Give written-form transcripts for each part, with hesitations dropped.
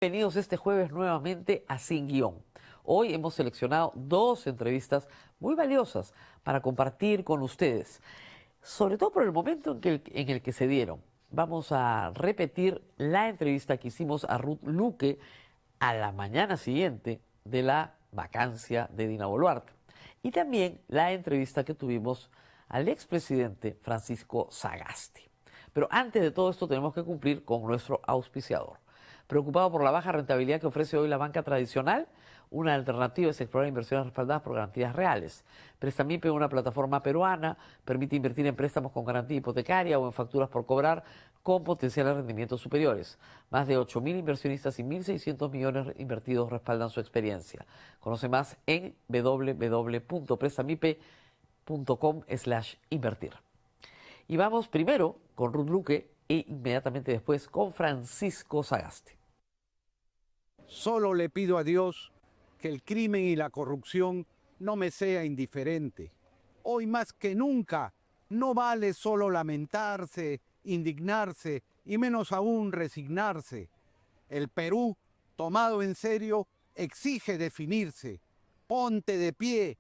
Bienvenidos este jueves nuevamente a Sin Guión. Hoy hemos seleccionado dos entrevistas muy valiosas para compartir con ustedes, sobre todo por el momento en el que se dieron. Vamos a repetir la entrevista que hicimos a Ruth Luque a la mañana siguiente de la vacancia de Dina Boluarte. Y también la entrevista que tuvimos al expresidente Francisco Sagasti. Pero antes de todo esto tenemos que cumplir con nuestro auspiciador. Preocupado por la baja rentabilidad que ofrece hoy la banca tradicional, una alternativa es explorar inversiones respaldadas por garantías reales. Prestamip, una plataforma peruana, permite invertir en préstamos con garantía hipotecaria o en facturas por cobrar con potenciales rendimientos superiores. Más de 8.000 inversionistas y 1.600 millones invertidos respaldan su experiencia. Conoce más en www.prestamipe.com/invertir. Y vamos primero con Ruth Luque e inmediatamente después con Francisco Sagasti. Solo le pido a Dios que el crimen y la corrupción no me sea indiferente. Hoy más que nunca no vale solo lamentarse, indignarse y menos aún resignarse. El Perú, tomado en serio, exige definirse. Ponte de pie,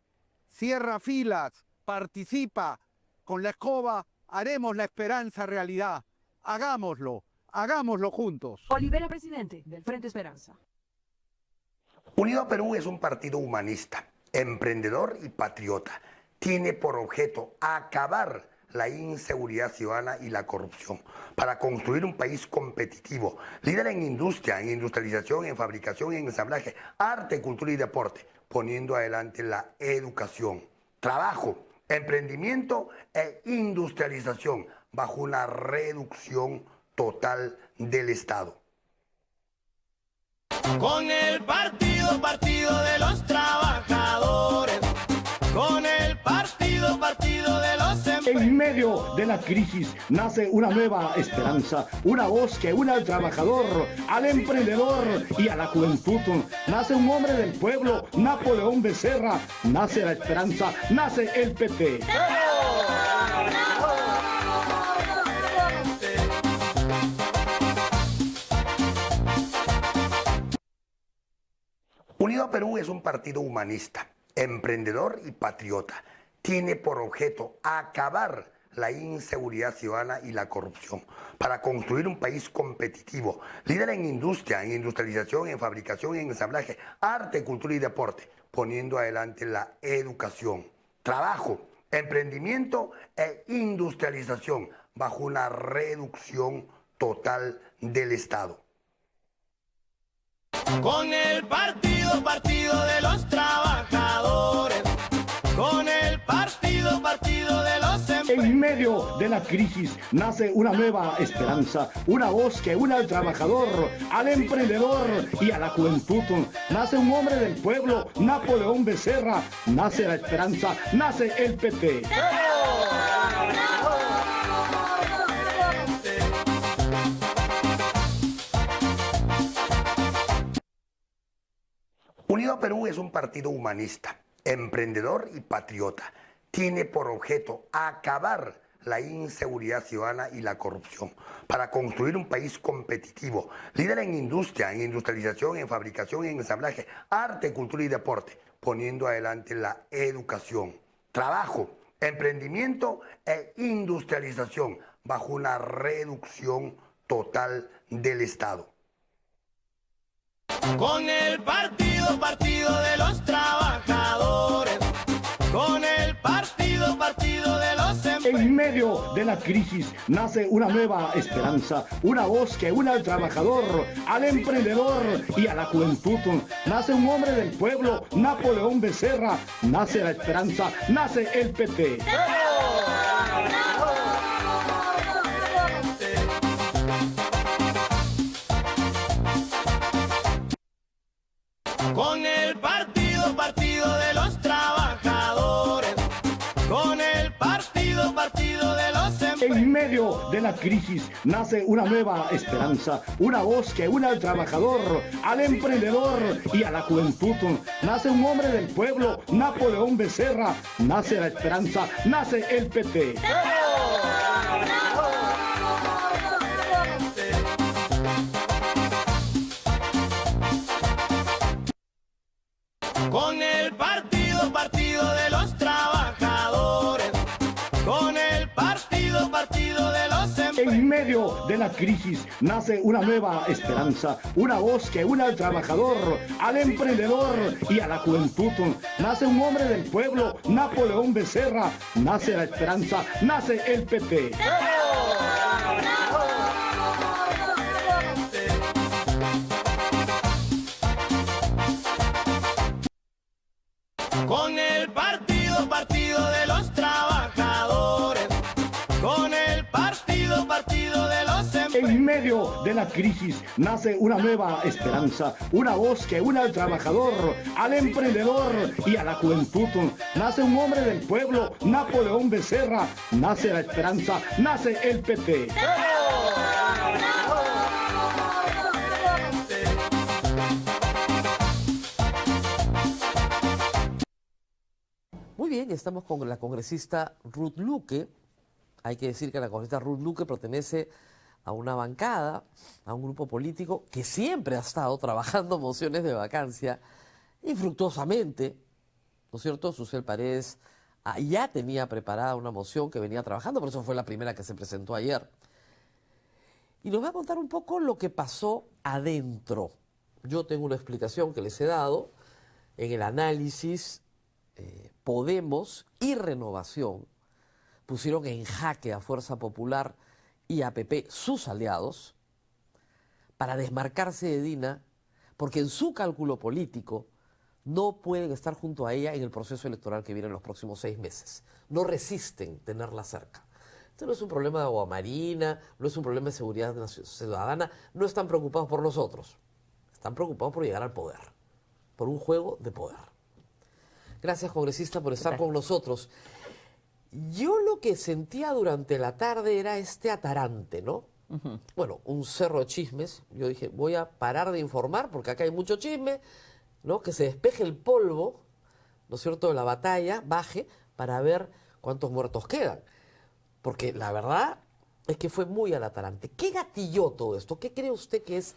cierra filas, participa. Con la escoba haremos la esperanza realidad. Hagámoslo juntos. Olivera, presidente del Frente Esperanza. Unido Perú es un partido humanista, emprendedor y patriota. Tiene por objeto acabar la inseguridad ciudadana y la corrupción para construir un país competitivo, líder en industria, en industrialización, en fabricación, en ensamblaje, arte, cultura y deporte, poniendo adelante la educación, trabajo, emprendimiento e industrialización bajo una reducción total del Estado. Con el partido de los trabajadores, con el partido de los En medio de la crisis nace una nueva esperanza, una voz que une al trabajador, al emprendedor y a la juventud. Nace un hombre del pueblo, Napoleón Becerra, nace la esperanza, nace el PP. Unido Perú es un partido humanista, emprendedor y patriota. Tiene por objeto acabar la inseguridad ciudadana y la corrupción para construir un país competitivo, líder en industria, en industrialización, en fabricación, en ensamblaje, arte, cultura y deporte, poniendo adelante la educación, trabajo, emprendimiento e industrialización bajo una reducción total del Estado. Con el partido de los trabajadores, con el partido de los En medio de la crisis nace una nueva esperanza, una voz que une al trabajador, al emprendedor y a la juventud. Nace un hombre del pueblo, Napoleón Becerra, nace la esperanza, nace el PP. Unido Perú es un partido humanista, emprendedor y patriota. Tiene por objeto acabar la inseguridad ciudadana y la corrupción para construir un país competitivo, líder en industria, en industrialización, en fabricación, en ensamblaje, arte, cultura y deporte, poniendo adelante la educación, trabajo, emprendimiento e industrialización bajo una reducción total del Estado. Con el partido de los trabajadores, con el partido de los En medio de la crisis nace una nueva esperanza, una voz que une al trabajador, al emprendedor y a la juventud. Nace un hombre del pueblo, Napoleón Becerra, nace la esperanza, nace el PP. Con el partido de los trabajadores, con el partido de los En medio de la crisis nace una nueva esperanza, una voz que une al trabajador, al emprendedor y a la juventud. Nace un hombre del pueblo, Napoleón Becerra, nace la esperanza, nace el PP. Con el partido de los trabajadores. Con el partido de los En medio de la crisis nace una nueva esperanza, una voz que une al trabajador, al emprendedor y a la juventud. Nace un hombre del pueblo, Napoleón Becerra, nace la esperanza, nace el PP. Con el partido de los trabajadores. Con el partido de los En medio de la crisis nace una nueva esperanza, una voz que une al trabajador, al emprendedor y a la juventud. Nace un hombre del pueblo, Napoleón Becerra, nace la esperanza, nace el PP. Muy bien, estamos con la congresista Ruth Luque. Hay que decir que la congresista Ruth Luque pertenece a una bancada, a un grupo político que siempre ha estado trabajando mociones de vacancia infructuosamente, ¿no es cierto? Susel Paredes ya tenía preparada una moción que venía trabajando, por eso fue la primera que se presentó ayer. Y nos va a contar un poco lo que pasó adentro. Yo tengo una explicación que les he dado en el análisis. Podemos y Renovación pusieron en jaque a Fuerza Popular y a PP, sus aliados, para desmarcarse de Dina, porque en su cálculo político no pueden estar junto a ella en el proceso electoral que viene en los próximos 6 meses. No resisten tenerla cerca. Esto no es un problema de agua marina, no es un problema de seguridad ciudadana, no están preocupados por nosotros, están preocupados por llegar al poder, por un juego de poder. Gracias, congresista, por estar con nosotros. Yo lo que sentía durante la tarde era este atarante, ¿no? Bueno, un cerro de chismes. Yo dije, voy a parar de informar porque acá hay mucho chisme, ¿no? Que se despeje el polvo, ¿no es cierto?, de la batalla, baje, para ver cuántos muertos quedan. Porque la verdad es que fue muy al atarante. ¿Qué gatilló todo esto? ¿Qué cree usted que es,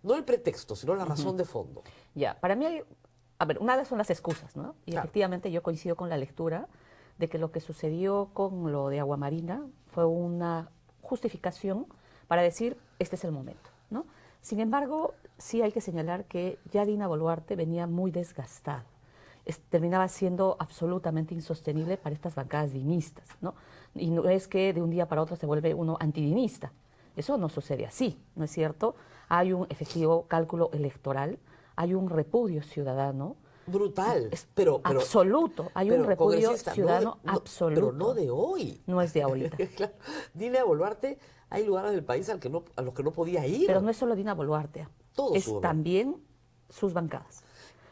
no el pretexto, sino la razón de fondo? Ya, para mí a ver, una vez son las excusas, ¿no? Y claro, efectivamente yo coincido con la lectura de que lo que sucedió con lo de Agua Marina fue una justificación para decir, este es el momento, ¿no? Sin embargo, sí hay que señalar que ya Dina Boluarte venía muy desgastada. Terminaba siendo absolutamente insostenible para estas bancadas dinistas, ¿no? Y no es que de un día para otro se vuelve uno antidinista. Eso no sucede así, ¿no es cierto? Hay un efectivo cálculo electoral, hay un repudio ciudadano. Brutal, pero absoluto. Hay un repudio ciudadano absoluto. Pero no de hoy. No es de ahorita. Claro. Dina Boluarte, hay lugares del país a los que no podía ir. Pero no es solo Dina Boluarte. Es también sus bancadas.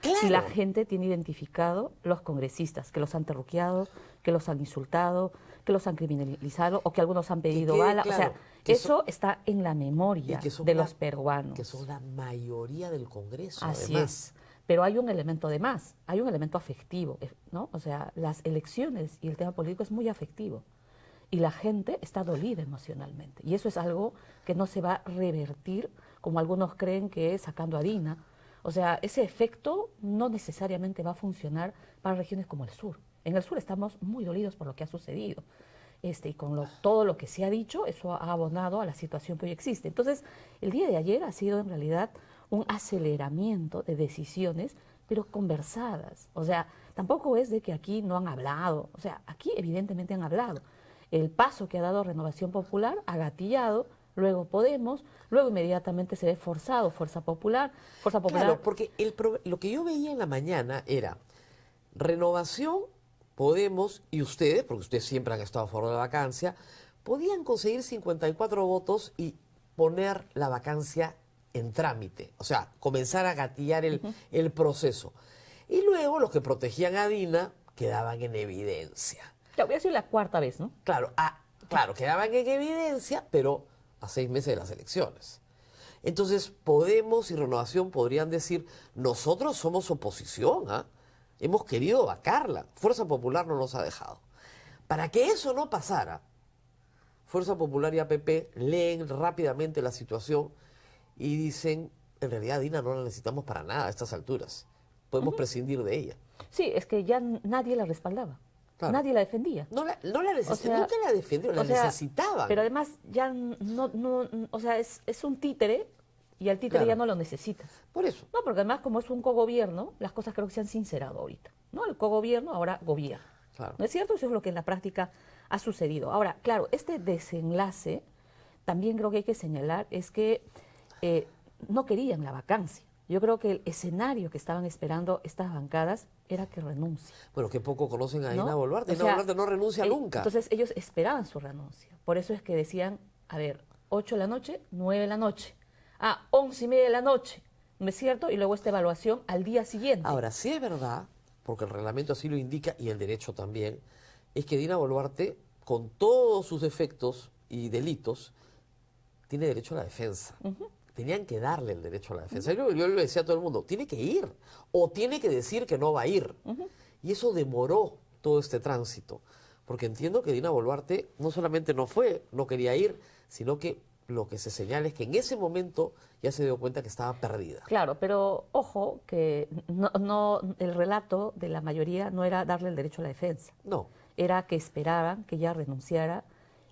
Claro. Y la gente tiene identificado los congresistas que los han terruqueado, que los han insultado, que los han criminalizado o que algunos han pedido bala. Claro, o sea, eso está en la memoria de los peruanos. Que son la mayoría del Congreso. Así además. es. Pero hay un elemento de más, hay un elemento afectivo, ¿no? O sea, las elecciones y el tema político es muy afectivo. Y la gente está dolida emocionalmente. Y eso es algo que no se va a revertir, como algunos creen que es sacando a Dina. O sea, ese efecto no necesariamente va a funcionar para regiones como el sur. En el sur estamos muy dolidos por lo que ha sucedido. Y con todo lo que se ha dicho, eso ha abonado a la situación que hoy existe. Entonces, el día de ayer ha sido en realidad un aceleramiento de decisiones, pero conversadas. O sea, tampoco es de que aquí no han hablado. O sea, aquí evidentemente han hablado. El paso que ha dado Renovación Popular ha gatillado, luego Podemos, luego inmediatamente se ve forzado Fuerza Popular. Claro, porque lo que yo veía en la mañana era Renovación, Podemos y ustedes, porque ustedes siempre han estado a favor de la vacancia, podían conseguir 54 votos y poner la vacancia en trámite, o sea, comenzar a gatillar el proceso. Y luego los que protegían a Dina quedaban en evidencia. Ya voy a decir la cuarta vez, ¿no? Claro, quedaban en evidencia, pero a 6 meses de las elecciones. Entonces, Podemos y Renovación podrían decir, nosotros somos oposición, hemos querido vacarla, Fuerza Popular no nos ha dejado. Para que eso no pasara, Fuerza Popular y APP leen rápidamente la situación y dicen, en realidad Dina no la necesitamos para nada a estas alturas, podemos prescindir de ella. Sí, es que ya nadie la respaldaba. Claro. Nadie la defendía. No la O sea, nunca la defendió, la o sea, necesitaban. Pero además ya o sea, es un títere y al títere Claro. ya no lo necesitas. Por eso. No, porque además como es un cogobierno, las cosas creo que se han sincerado ahorita. ¿No? El cogobierno ahora gobierna. Claro. ¿No es cierto? Eso es lo que en la práctica ha sucedido. Ahora, claro, este desenlace también creo que hay que señalar es que no querían la vacancia. Yo creo que el escenario que estaban esperando estas bancadas era que renuncie. Bueno, que poco conocen a ¿No? Dina Boluarte. O Dina sea, Boluarte no renuncia nunca. Entonces ellos esperaban su renuncia. Por eso es que decían, a ver, 8 de la noche, 9 de la noche. 11:30 de la noche. ¿No es cierto? Y luego esta evaluación al día siguiente. Ahora, sí es verdad, porque el reglamento así lo indica y el derecho también, es que Dina Boluarte, con todos sus defectos y delitos, tiene derecho a la defensa. Tenían que darle el derecho a la defensa. Yo le decía a todo el mundo, tiene que ir o tiene que decir que no va a ir. Y eso demoró todo este tránsito, porque entiendo que Dina Boluarte no solamente no quería ir, sino que lo que se señala es que en ese momento ya se dio cuenta que estaba perdida. Claro, pero ojo que el relato de la mayoría no era darle el derecho a la defensa. No. Era que esperaban que ella renunciara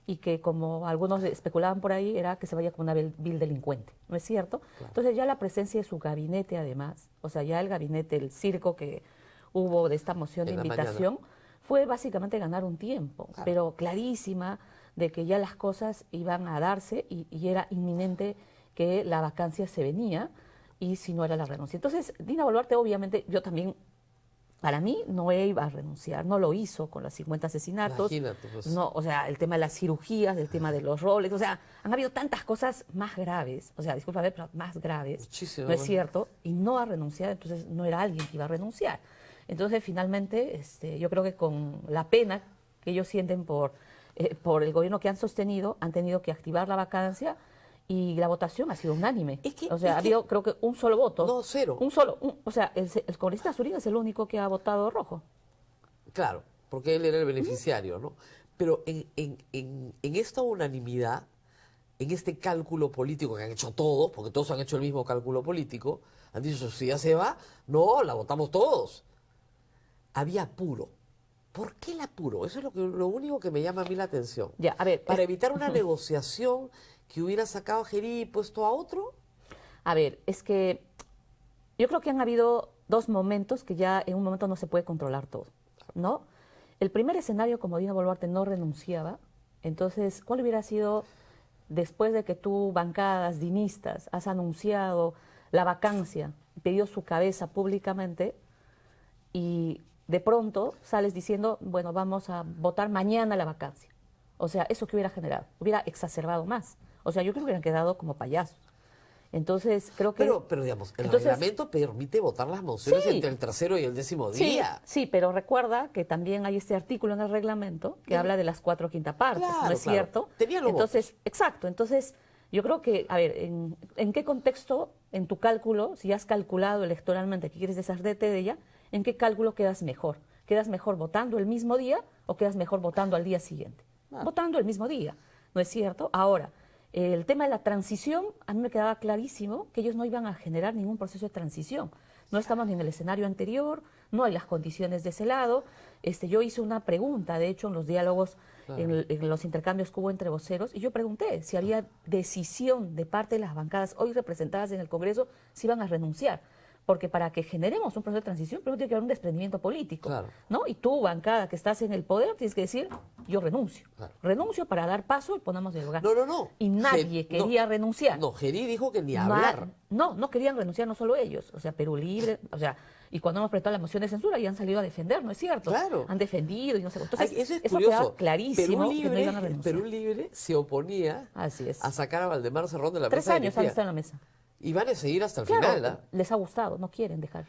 y que, como algunos especulaban por ahí, era que se vaya como una vil delincuente, ¿no es cierto? Claro. Entonces ya la presencia de su gabinete, además, o sea, ya el gabinete, el circo que hubo de esta moción de En la invitación, fue básicamente ganar un tiempo, Claro. pero clarísima de que ya las cosas iban a darse y era inminente que la vacancia se venía y si no era la renuncia. Entonces, Dina Boluarte, obviamente, yo también, para mí, no iba a renunciar, no lo hizo con los 50 asesinatos. Imagínate, pues. No, o sea, el tema de las cirugías, el tema de los roles, o sea, han habido tantas cosas más graves, o sea, discúlpame, pero más graves, Muchísimo, ¿no es ¿no? cierto? Y no ha renunciado, entonces no era alguien que iba a renunciar. Entonces, finalmente, yo creo que con la pena que ellos sienten por el gobierno que han sostenido, han tenido que activar la vacancia y la votación ha sido unánime. O sea, ha habido, creo que, un solo voto. No, cero. O sea, el congresista Zuriga es el único que ha votado rojo. Claro, porque él era el beneficiario, ¿no? Pero en esta unanimidad, en este cálculo político que han hecho todos, porque todos han hecho el mismo cálculo político, han dicho, si ya se va, no, la votamos todos. Había apuro. ¿Por qué el apuro? Eso es lo único que me llama a mí la atención. Ya, a ver, Para evitar una negociación que hubiera sacado a Gerí y puesto a otro. A ver, es que yo creo que han habido dos momentos que ya en un momento no se puede controlar todo, ¿no? El primer escenario, como Dina Boluarte no renunciaba, entonces, ¿cuál hubiera sido después de que tú, bancadas dinistas, has anunciado la vacancia, pedido su cabeza públicamente y de pronto sales diciendo, bueno, vamos a votar mañana la vacancia? O sea, ¿eso qué hubiera generado? Hubiera exacerbado más. O sea, yo creo que hubieran quedado como payasos. Entonces, creo que... Pero digamos, el Entonces, reglamento permite votar las mociones sí. entre el tercero y el 10º Sí, día. sí, pero recuerda que también hay este artículo en el reglamento que habla de las 4/5 partes, ¿no Claro, es claro. cierto? Tenían los Entonces, exacto. Entonces, yo creo que, a ver, ¿en qué contexto, en tu cálculo, si has calculado electoralmente que quieres deshacerte de ella, en qué cálculo quedas mejor? ¿Quedas mejor votando el mismo día o quedas mejor votando al día siguiente? Votando el mismo día, ¿no es cierto? Ahora, el tema de la transición, a mí me quedaba clarísimo que ellos no iban a generar ningún proceso de transición. No estamos ni en el escenario anterior, no hay las condiciones de ese lado. Yo hice una pregunta, de hecho, en los diálogos, en los intercambios que hubo entre voceros, y yo pregunté si había decisión de parte de las bancadas hoy representadas en el Congreso si iban a renunciar. Porque para que generemos un proceso de transición, primero tiene que haber un desprendimiento político, Claro. ¿no? Y tú, bancada, que estás en el poder, tienes que decir, yo renuncio. Claro. Renuncio para dar paso y ponemos de lugar. No. Y nadie quería renunciar. No, Gerí dijo que ni hablar. No querían renunciar, no solo ellos. O sea, Perú Libre, o sea, y cuando hemos presentado la moción de censura, ya han salido a defender, ¿no es cierto? Claro. Han defendido y no sé. Entonces, Ay, eso es eso curioso. quedaba clarísimo que no iban a renunciar. Perú Libre se oponía Así es. a sacar a Valdemar Cerrón de la 3 mesa años han directiva. estado en la mesa. Y van a seguir hasta el Claro, final, ¿ah? les ha gustado, no quieren dejar.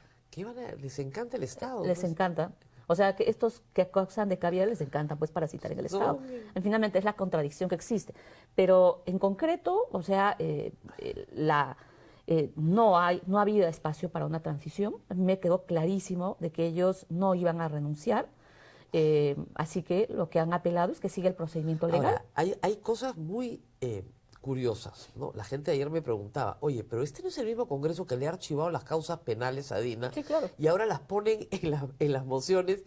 Les encanta el Estado. Les pues. encanta. O sea, que estos que acusan de caviar les encanta pues parasitar en el Estado. Finalmente es la contradicción que existe. Pero en concreto, o sea, no ha habido espacio para una transición. A mí me quedó clarísimo de que ellos no iban a renunciar. Así que lo que han apelado es que siga el procedimiento legal. Ahora, hay cosas muy curiosas, ¿no? La gente ayer me preguntaba, oye, pero este no es el mismo Congreso que le ha archivado las causas penales a Dina Sí, claro. y ahora las ponen en las mociones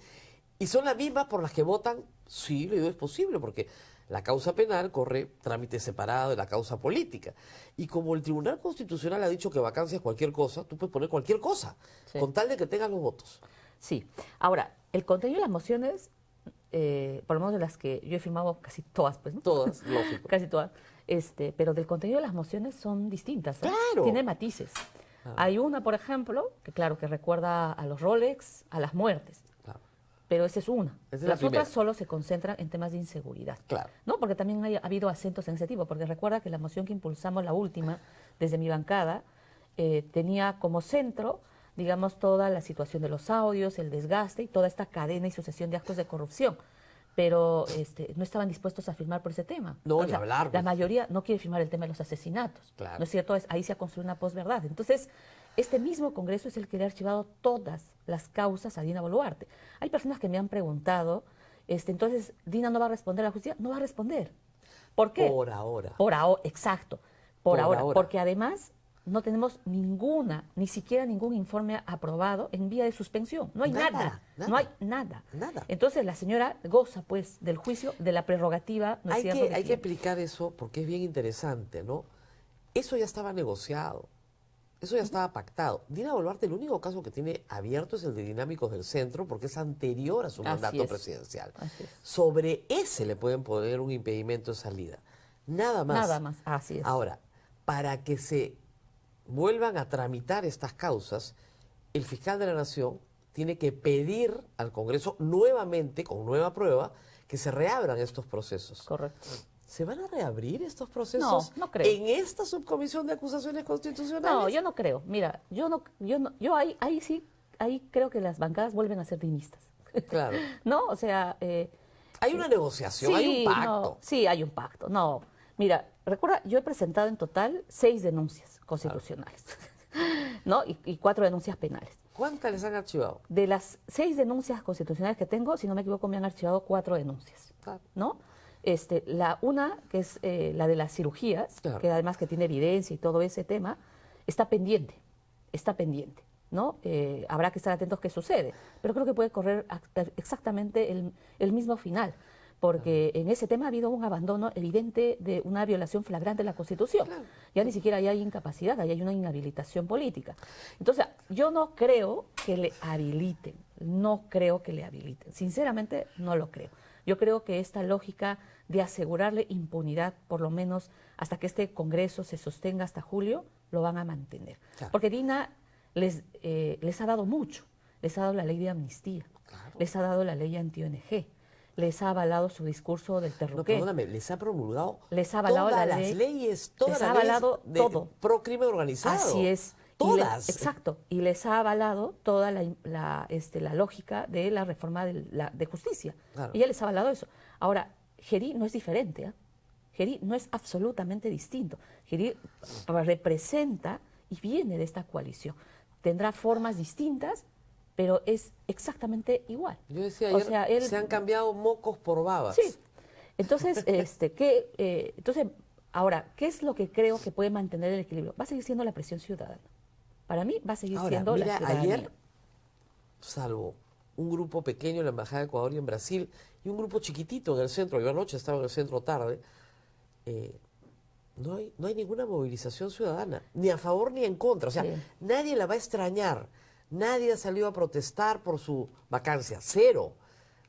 y son las mismas por las que votan. Sí, le digo, es posible, porque la causa penal corre trámite separado de la causa política. Y como el Tribunal Constitucional ha dicho que vacancia es cualquier cosa, tú puedes poner cualquier cosa, Sí. con tal de que tengas los votos. Sí. Ahora, el contenido de las mociones, por lo menos de las que yo he firmado casi todas, pues, ¿no? Todas, lógico. Casi todas. Pero del contenido de las mociones son distintas. ¿Eh? Claro. Tiene matices. Hay una, por ejemplo, que claro, que recuerda a los Rolex, a las muertes. Claro. Pero esa es una. Esa es la Las primera. otras solo se concentran en temas de inseguridad. Claro. ¿No? Porque también ha habido acentos en ese tipo. Porque recuerda que la moción que impulsamos, la última, desde mi bancada, tenía como centro, digamos, toda la situación de los audios, el desgaste y toda esta cadena y sucesión de actos de corrupción. Pero no estaban dispuestos a firmar por ese tema. No, O ni sea, hablar, La pues. mayoría no quiere firmar el tema de los asesinatos. Claro. ¿No es cierto? Ahí se ha construido una posverdad. Entonces, este mismo Congreso es el que le ha archivado todas las causas a Dina Boluarte. Hay personas que me han preguntado, entonces, ¿Dina no va a responder a la justicia? No va a responder. ¿Por qué? Por ahora. Por ahora, exacto. Por Por ahora. ahora. Porque además no tenemos ni siquiera ningún informe aprobado en vía de suspensión. No hay Nada, nada. No hay nada. Nada. Entonces la señora goza, pues, del juicio, de la prerrogativa, ¿no es cierto? Hay que tiene. explicar eso porque es bien interesante, ¿no? Eso ya estaba negociado, eso ya estaba pactado. Dina Boluarte, el único caso que tiene abierto es el de Dinámicos del Centro porque es anterior a su Así mandato es. presidencial. Así es. Sobre ese le pueden poner un impedimento de salida. Nada más. Nada más, así es. Ahora, para que se vuelvan a tramitar estas causas, el fiscal de la Nación tiene que pedir al Congreso nuevamente, con nueva prueba, que se reabran estos procesos. Correcto. ¿Se van a reabrir estos procesos No creo. en esta subcomisión de acusaciones constitucionales? No, yo no creo. Mira, yo ahí sí, ahí creo que las bancadas vuelven a ser dinistas. Claro. ¿No? O sea, Hay una negociación, hay un pacto. no, sí, hay un pacto. No, mira, recuerda, yo he presentado en total 6 denuncias constitucionales, ¿no? Y 4 denuncias penales. ¿Cuántas les han archivado? De las 6 denuncias constitucionales que tengo, si no me equivoco, me han archivado 4 denuncias, Claro. ¿no? Una, que es la de las cirugías, Claro. que además que tiene evidencia y todo ese tema, está pendiente, ¿no? Habrá que estar atentos qué sucede, pero creo que puede correr exactamente el mismo final, porque en ese tema ha habido un abandono evidente de una violación flagrante de la Constitución. Ya ni siquiera ahí hay incapacidad, ahí hay una inhabilitación política. Entonces, yo no creo que le habiliten, sinceramente no lo creo. Yo creo que esta lógica de asegurarle impunidad, por lo menos hasta que este Congreso se sostenga hasta julio, lo van a mantener. Claro. Porque Dina les ha dado mucho. Les ha dado la ley de amnistía, les ha dado la ley anti-ONG, les ha avalado su discurso del No, terruqué. perdóname, les ha promulgado Les ha avalado todas la las ley, leyes, todas les ha las leyes avalado de todo. pro crimen organizado. Así es. Todas. Exacto. Y les ha avalado toda la lógica de la reforma de justicia. Claro. Ella les ha avalado eso. Ahora, Gerí no es diferente. ¿Eh? Gerí no es absolutamente distinto. Gerí representa y viene de esta coalición. Tendrá formas distintas, pero es exactamente igual. Yo decía O ayer, sea, él- se han cambiado mocos por babas. Sí. Entonces, ahora, ¿qué es lo que creo que puede mantener el equilibrio? Va a seguir siendo la presión ciudadana. Para mí va a seguir Ahora, siendo mira, la ciudadanía. ayer, salvo un grupo pequeño en la Embajada de Ecuador y en Brasil, y un grupo chiquitito en el centro, yo anoche estaba en el centro tarde, no hay ninguna movilización ciudadana, ni a favor ni en contra. O sea, Sí. nadie la va a extrañar. Nadie ha salido a protestar por su vacancia. Cero.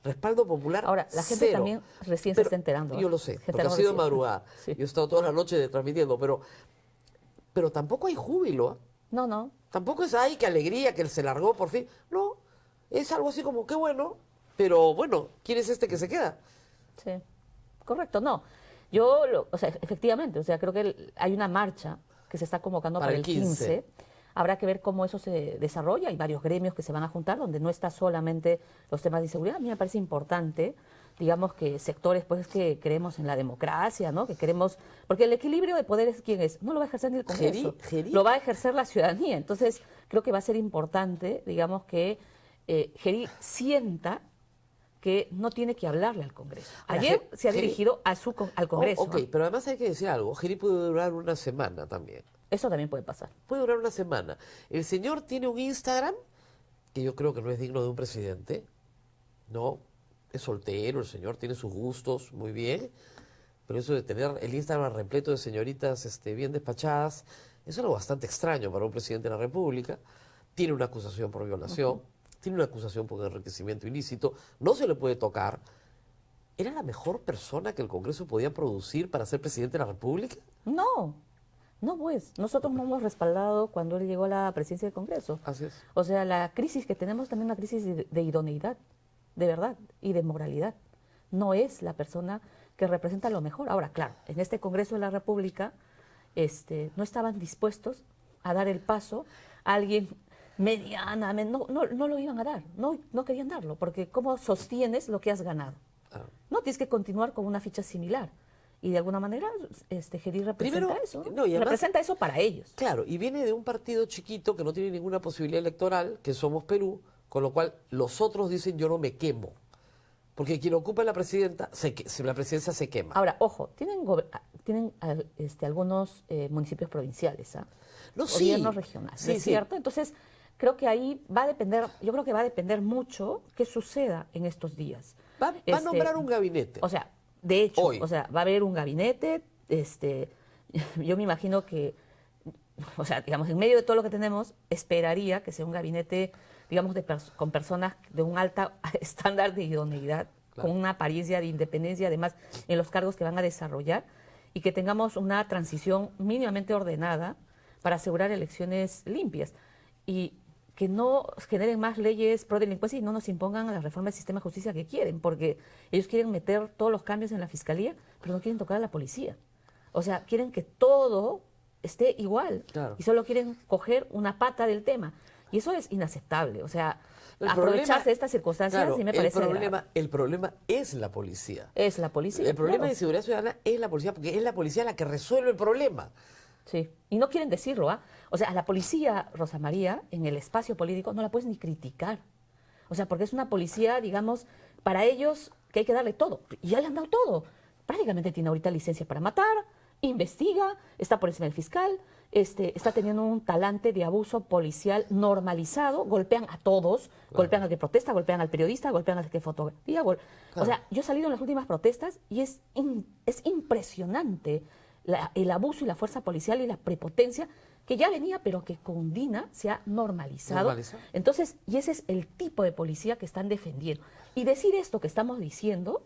Respaldo popular. Ahora, la gente cero. también recién se Pero está enterando. Yo lo sé, Gente porque ha no sido recién. madrugada. Sí. Yo he estado toda la noche transmitiendo, pero tampoco hay júbilo. ¿Ah? No. Tampoco es, ay, qué alegría que él se largó por fin. No, es algo así como, qué bueno, pero bueno, ¿quién es este que se queda? Sí. Correcto, no. Efectivamente, creo que hay una marcha que se está convocando Para para el el 15. 15. Habrá que ver cómo eso se desarrolla. Hay varios gremios que se van a juntar, donde no está solamente los temas de inseguridad. A mí me parece importante, digamos, que sectores pues que creemos en la democracia, ¿no? Que queremos, porque el equilibrio de poderes, ¿quién es? No lo va a ejercer ni el Congreso, Gerí. lo va a ejercer la ciudadanía. Entonces, creo que va a ser importante, digamos, que Gerí sienta que no tiene que hablarle al Congreso. Ahora, Ayer se ha Geri- dirigido al Congreso. Ok, pero además hay que decir algo. Giri puede durar una semana también. Eso también puede pasar. Puede durar una semana. El señor tiene un Instagram que yo creo que no es digno de un presidente. No, es soltero, el señor tiene sus gustos, muy bien. Pero eso de tener el Instagram repleto de señoritas bien despachadas, es algo bastante extraño para un presidente de la República. Tiene una acusación por violación, tiene una acusación por enriquecimiento ilícito, no se le puede tocar. ¿Era la mejor persona que el Congreso podía producir para ser presidente de la República? No, no pues. Nosotros no hemos respaldado cuando él llegó a la presidencia del Congreso. Así es. O sea, la crisis que tenemos también es una crisis de idoneidad, de verdad, y de moralidad. No es la persona que representa lo mejor. Ahora, claro, en este Congreso de la República no estaban dispuestos a dar el paso a alguien medianamente, no lo iban a dar, no querían darlo, porque ¿cómo sostienes lo que has ganado? Ah. No, tienes que continuar con una ficha similar. Y de alguna manera, Geri representa Primero, eso. no, y además- representa eso para ellos. Claro, y viene de un partido chiquito que no tiene ninguna posibilidad electoral, que Somos Perú, con lo cual los otros dicen yo no me quemo. Porque quien ocupa la presidencia se quema. Ahora, ojo, tienen algunos municipios provinciales, No, sí. gobiernos regionales, Sí, ¿es sí. cierto? Entonces, creo que ahí va a depender, yo creo que va a depender mucho qué suceda en estos días. Va a nombrar un gabinete. O sea, de hecho, Hoy. o sea, va a haber un gabinete, yo me imagino que, o sea, digamos, en medio de todo lo que tenemos, esperaría que sea un gabinete, digamos, con personas de un alto estándar de idoneidad, Claro. con una apariencia de independencia, además, en los cargos que van a desarrollar, y que tengamos una transición mínimamente ordenada para asegurar elecciones limpias. Y que no generen más leyes pro delincuencia y no nos impongan las reformas del sistema de justicia que quieren, porque ellos quieren meter todos los cambios en la fiscalía, pero no quieren tocar a la policía. O sea, quieren que todo esté igual, Claro. y solo quieren coger una pata del tema. Y eso es inaceptable. O sea, El aprovecharse problema- de estas circunstancias claro, sí me parece el problema es la policía. es la policía. El problema claro. de seguridad ciudadana es la policía, porque es la policía la que resuelve el problema. Sí, y no quieren decirlo, ¿ah? O sea, a la policía, Rosa María, en el espacio político, no la puedes ni criticar. O sea, porque es una policía, digamos, para ellos que hay que darle todo. Y ya le han dado todo. Prácticamente tiene ahorita licencia para matar, investiga, está por encima del fiscal, está teniendo un talante de abuso policial normalizado, golpean a todos, golpean al que protesta, golpean al periodista, golpean al que fotografía. O sea, yo he salido en las últimas protestas y es impresionante el abuso y la fuerza policial y la prepotencia que ya venía, pero que con Dina se ha normalizado. Normalizado. Entonces, y ese es el tipo de policía que están defendiendo. Y decir esto que estamos diciendo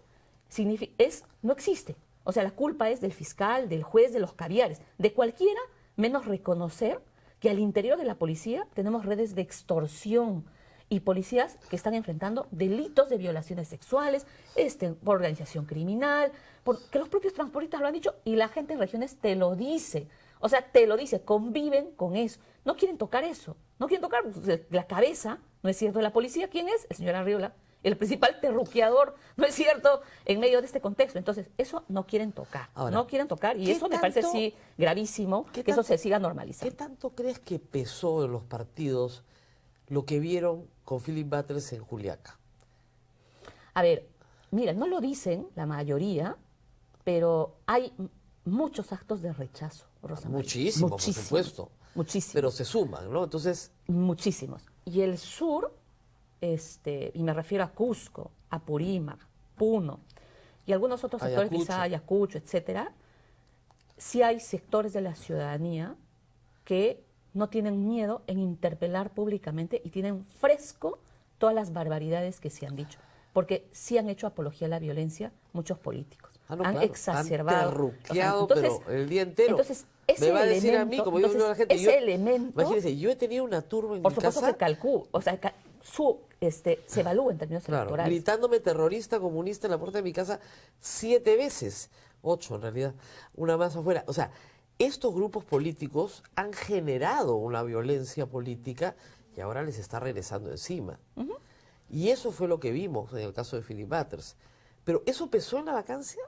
no existe. O sea, la culpa es del fiscal, del juez, de los caviares, de cualquiera, menos reconocer que al interior de la policía tenemos redes de extorsión y policías que están enfrentando delitos de violaciones sexuales, por organización criminal, porque los propios transportistas lo han dicho y la gente en regiones te lo dice. O sea, te lo dice, conviven con eso. No quieren tocar eso. No quieren tocar la cabeza, ¿no es cierto?, de la policía. ¿Quién es? El señor Arriola, el principal terruqueador, ¿no es cierto?, en medio de este contexto. Entonces, eso no quieren tocar. Ahora, no quieren tocar. Y ¿qué eso me parece tanto- sí gravísimo, qué que eso tanto- se siga ¿Qué normalizando. tanto crees que pesó en los partidos lo que vieron con Philip Butters en Juliaca? A ver, mira, no lo dicen la mayoría, pero hay muchos actos de rechazo, Rosa María. Muchísimo, por Muchísimos, supuesto. Muchísimos. Pero se suman, ¿no? Entonces, Muchísimos. Y el sur, y me refiero a Cusco, Apurímac, Puno, y algunos otros sectores, Ayacucho. quizá Ayacucho, etcétera, sí hay sectores de la ciudadanía que no tienen miedo en interpelar públicamente y tienen fresco todas las barbaridades que se han dicho. Porque sí han hecho apología a la violencia muchos políticos. no, han claro, exacerbado. han terruqueado, pero el día entero. Entonces, ese me va a decir a elemento, mí, como yo digo a la gente, ese elemento, imagínense, yo he tenido una turba en por mi supuesto casa, que se evalúa en términos claro, electorales. gritándome terrorista comunista en la puerta de mi casa 7 veces, 8 en realidad, una más afuera. O sea, estos grupos políticos han generado una violencia política y ahora les está regresando encima. Y eso fue lo que vimos en el caso de Philip Butters. Pero ¿eso pesó en la vacancia?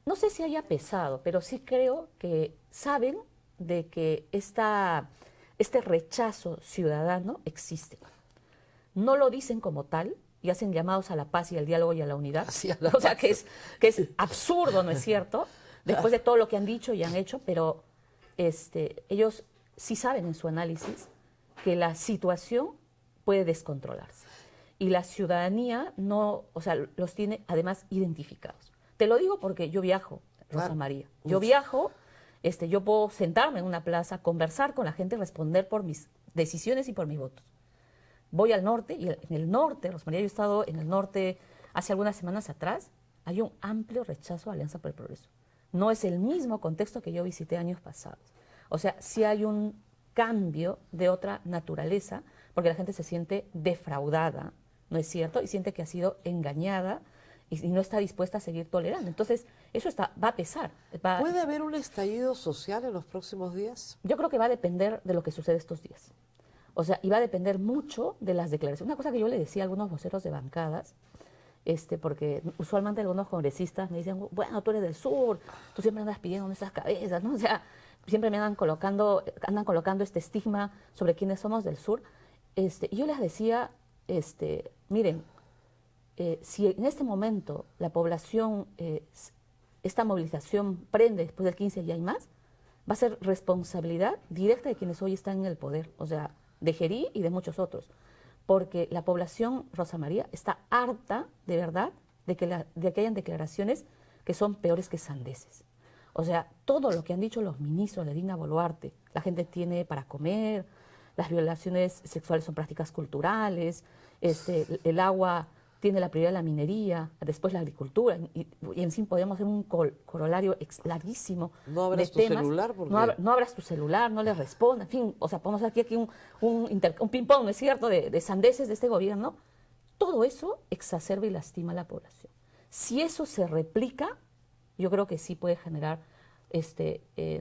No sé si haya pesado, pero sí creo que saben de que este rechazo ciudadano existe. No lo dicen como tal, y hacen llamados a la paz y al diálogo y a la unidad. Así a la O sea, paz. que es absurdo, ¿no es cierto? Después de todo lo que han dicho y han hecho, pero ellos sí saben en su análisis que la situación puede descontrolarse. Y la ciudadanía no, o sea, los tiene además identificados. Te lo digo porque yo viajo, Rosa Claro. María. Yo viajo, yo puedo sentarme en una plaza, conversar con la gente, responder por mis decisiones y por mis votos. Voy al norte, y en el norte, Rosa María, yo he estado en el norte hace algunas semanas atrás, hay un amplio rechazo a Alianza por el Progreso. No es el mismo contexto que yo visité años pasados. O sea, sí hay un cambio de otra naturaleza, porque la gente se siente defraudada, ¿no es cierto? Y siente que ha sido engañada y no está dispuesta a seguir tolerando. Entonces, eso va a pesar. ¿Puede haber un estallido social en los próximos días? Yo creo que va a depender de lo que sucede estos días. O sea, y va a depender mucho de las declaraciones. Una cosa que yo le decía a algunos voceros de bancadas, porque usualmente algunos congresistas me dicen, bueno, tú eres del sur, tú siempre andas pidiendo esas cabezas, ¿no? O sea, siempre me andan colocando este estigma sobre quienes somos del sur. Y yo les decía, miren, si en este momento la población, esta movilización prende después del 15 y hay más, va a ser responsabilidad directa de quienes hoy están en el poder, o sea, de Gerí y de muchos otros. Porque la población, Rosa María, está harta, de verdad, de que hayan declaraciones que son peores que sandeces. O sea, todo lo que han dicho los ministros de Dina Boluarte, la gente tiene para comer, las violaciones sexuales son prácticas culturales, el agua tiene la prioridad de la minería, después la agricultura, y en sí podemos hacer un corolario larguísimo. No abras de tu temas. celular porque... No abras tu celular, no les respondas, en fin, o sea, podemos hacer aquí un ping-pong, ¿no es cierto?, de sandeces de este gobierno. Todo eso exacerba y lastima a la población. Si eso se replica, yo creo que sí puede generar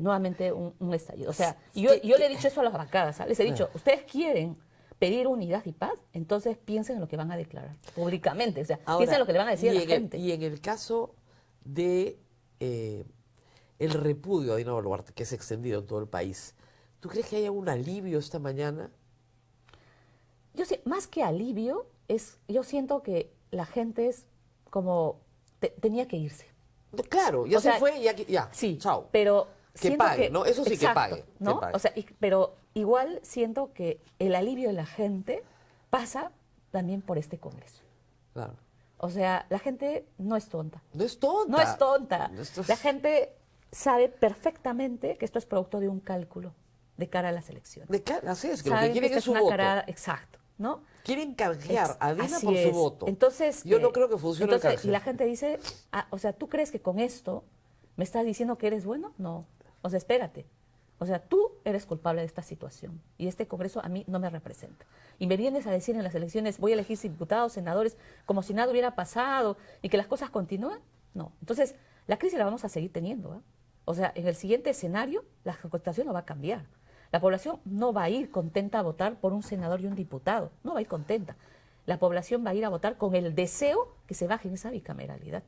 nuevamente un estallido. O sea, yo le he dicho eso a las bancadas, ¿sabes? Les he dicho, ustedes quieren pedir unidad y paz, entonces piensen en lo que van a declarar públicamente. O sea, Ahora, piensen en lo que le van a decir a la gente. Y en el caso de el repudio a Dina Boluarte, que es extendido en todo el país, ¿tú crees que haya un alivio esta mañana? Yo sé, más que alivio, yo siento que la gente es como tenía que irse. Claro, ya O se sea, fue, ya, Sí, chao. pero Que siento pague, ¿no? Eso sí, que pague, ¿no? que pague. O sea, pero igual siento que el alivio de la gente pasa también por este Congreso. Claro. O sea, la gente no es tonta. No es tonta. No es tonta. Esto es- La gente sabe perfectamente que esto es producto de un cálculo de cara a las elecciones. Así es, que lo que Saben quieren esta es su una voto. carada, exacto, ¿no? Quieren canjear a Dina Así por su es. voto. Entonces, yo no creo que funcione el entonces, canje. y la gente dice, o sea, ¿tú crees que con esto me estás diciendo que eres bueno? No. O sea, espérate. O sea, tú eres culpable de esta situación y este Congreso a mí no me representa. Y me vienes a decir en las elecciones, voy a elegir diputados, senadores, como si nada hubiera pasado y que las cosas continúan. No. Entonces, la crisis la vamos a seguir teniendo. O sea, en el siguiente escenario, la situación no va a cambiar. La población no va a ir contenta a votar por un senador y un diputado. No va a ir contenta. La población va a ir a votar con el deseo que se baje en esa bicameralidad.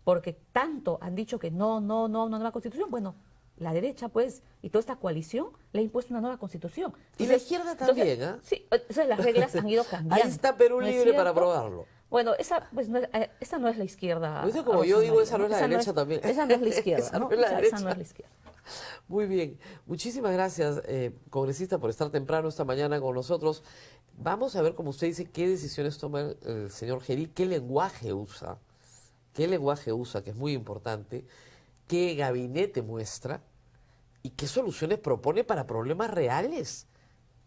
Porque tanto han dicho que no, nueva constitución. Bueno, la derecha, pues, y toda esta coalición le ha impuesto una nueva constitución. Y la izquierda también, ¿ah? Sí, entonces las reglas han ido cambiando. Ahí está Perú ¿no es libre para cierto? aprobarlo. Bueno, esa no es la izquierda. Pues como yo digo, esa no es la Esa derecha también. Esa no es la izquierda. Esa no ¿no? es la Esa derecha. no es la izquierda. Muy bien. Muchísimas gracias, congresista, por estar temprano esta mañana con nosotros. Vamos a ver, como usted dice, qué decisiones toma el señor Gerí, qué lenguaje usa, que es muy importante, qué gabinete muestra y qué soluciones propone para problemas reales.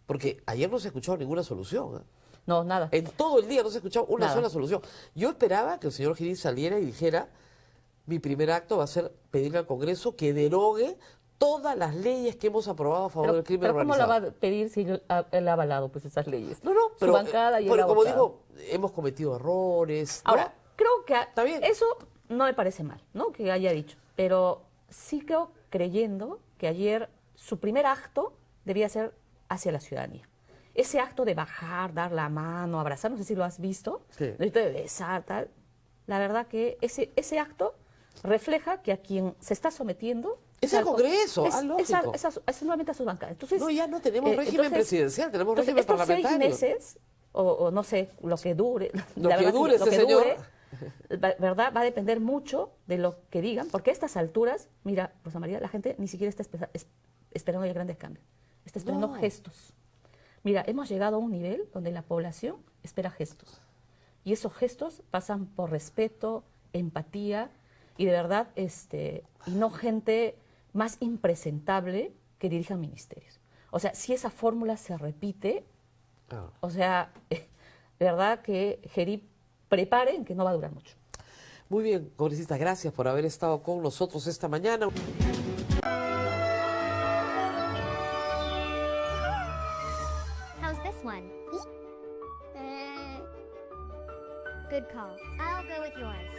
Porque ayer no se ha escuchado ninguna solución. No, nada. En todo el día no se ha escuchado una Nada. sola solución. Yo esperaba que el señor Gerí saliera y dijera, mi primer acto va a ser pedirle al Congreso que derogue todas las leyes que hemos aprobado a favor del crimen pero ¿cómo la organizado. va a pedir si él ha avalado pues esas leyes? No, pero, Su bancada y él pero ha como votado. digo, hemos cometido errores. ¿no? Ahora, creo que Está bien. eso no me parece mal, ¿no? Que haya dicho. Pero sí creo creyendo que ayer su primer acto debía ser hacia la ciudadanía. Ese acto de bajar, dar la mano, abrazar, no sé si lo has visto, Sí. de besar, tal. La verdad que ese acto refleja que a quien se está sometiendo Es el Congreso, lógico. es nuevamente a sus bancadas. Entonces, No, ya no tenemos régimen presidencial, tenemos régimen estos 6 parlamentario. meses o no sé, lo que dure. Lo La que verdad dure lo ese que señor. ¿Verdad? Va a depender mucho de lo que digan, porque a estas alturas, mira, Rosa María, la gente ni siquiera está esperando ya grandes cambios, está esperando No. gestos. Mira, hemos llegado a un nivel donde la población espera gestos. Y esos gestos pasan por respeto, empatía y de verdad, y no gente más impresentable que dirija ministerios. O sea, si esa fórmula se repite, o sea, de verdad que Gerip preparen que no va a durar mucho. Muy bien, congresistas, gracias por haber estado con nosotros esta mañana. How's this one? Good call. I'll go with yours.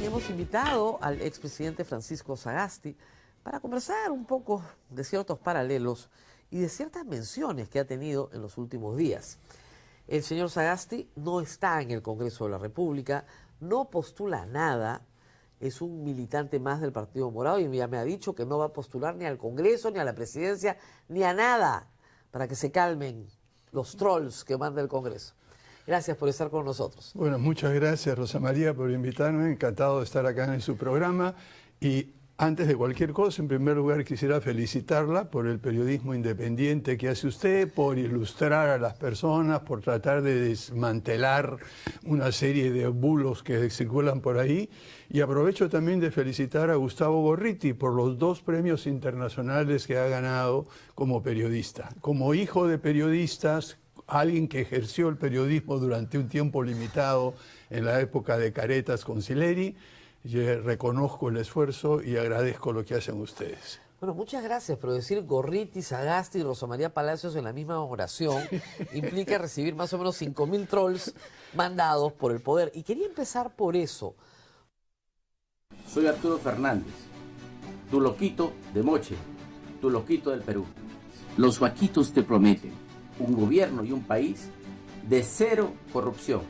Hemos invitado al expresidente Francisco Sagasti para conversar un poco de ciertos paralelos y de ciertas menciones que ha tenido en los últimos días. El señor Sagasti no está en el Congreso de la República, no postula nada, es un militante más del Partido Morado y ya me ha dicho que no va a postular ni al Congreso, ni a la presidencia, ni a nada, para que se calmen los trolls que manda el Congreso. Gracias por estar con nosotros. Bueno, muchas gracias Rosa María por invitarme, encantado de estar acá en su programa y antes de cualquier cosa, en primer lugar quisiera felicitarla por el periodismo independiente que hace usted, por ilustrar a las personas, por tratar de desmantelar una serie de bulos que circulan por ahí y aprovecho también de felicitar a Gustavo Gorriti por los 2 premios internacionales que ha ganado como periodista. Como hijo de periodistas, alguien que ejerció el periodismo durante un tiempo limitado en la época de Caretas con Sileri, yo reconozco el esfuerzo y agradezco lo que hacen ustedes. Bueno, muchas gracias, pero decir Gorriti, Sagasti y Rosa María Palacios en la misma oración implica recibir más o menos 5.000 trolls mandados por el poder. Y quería empezar por eso. Soy Arturo Fernández, tu loquito de Moche, tu loquito del Perú. Los vaquitos te prometen un gobierno y un país de 0 corrupción,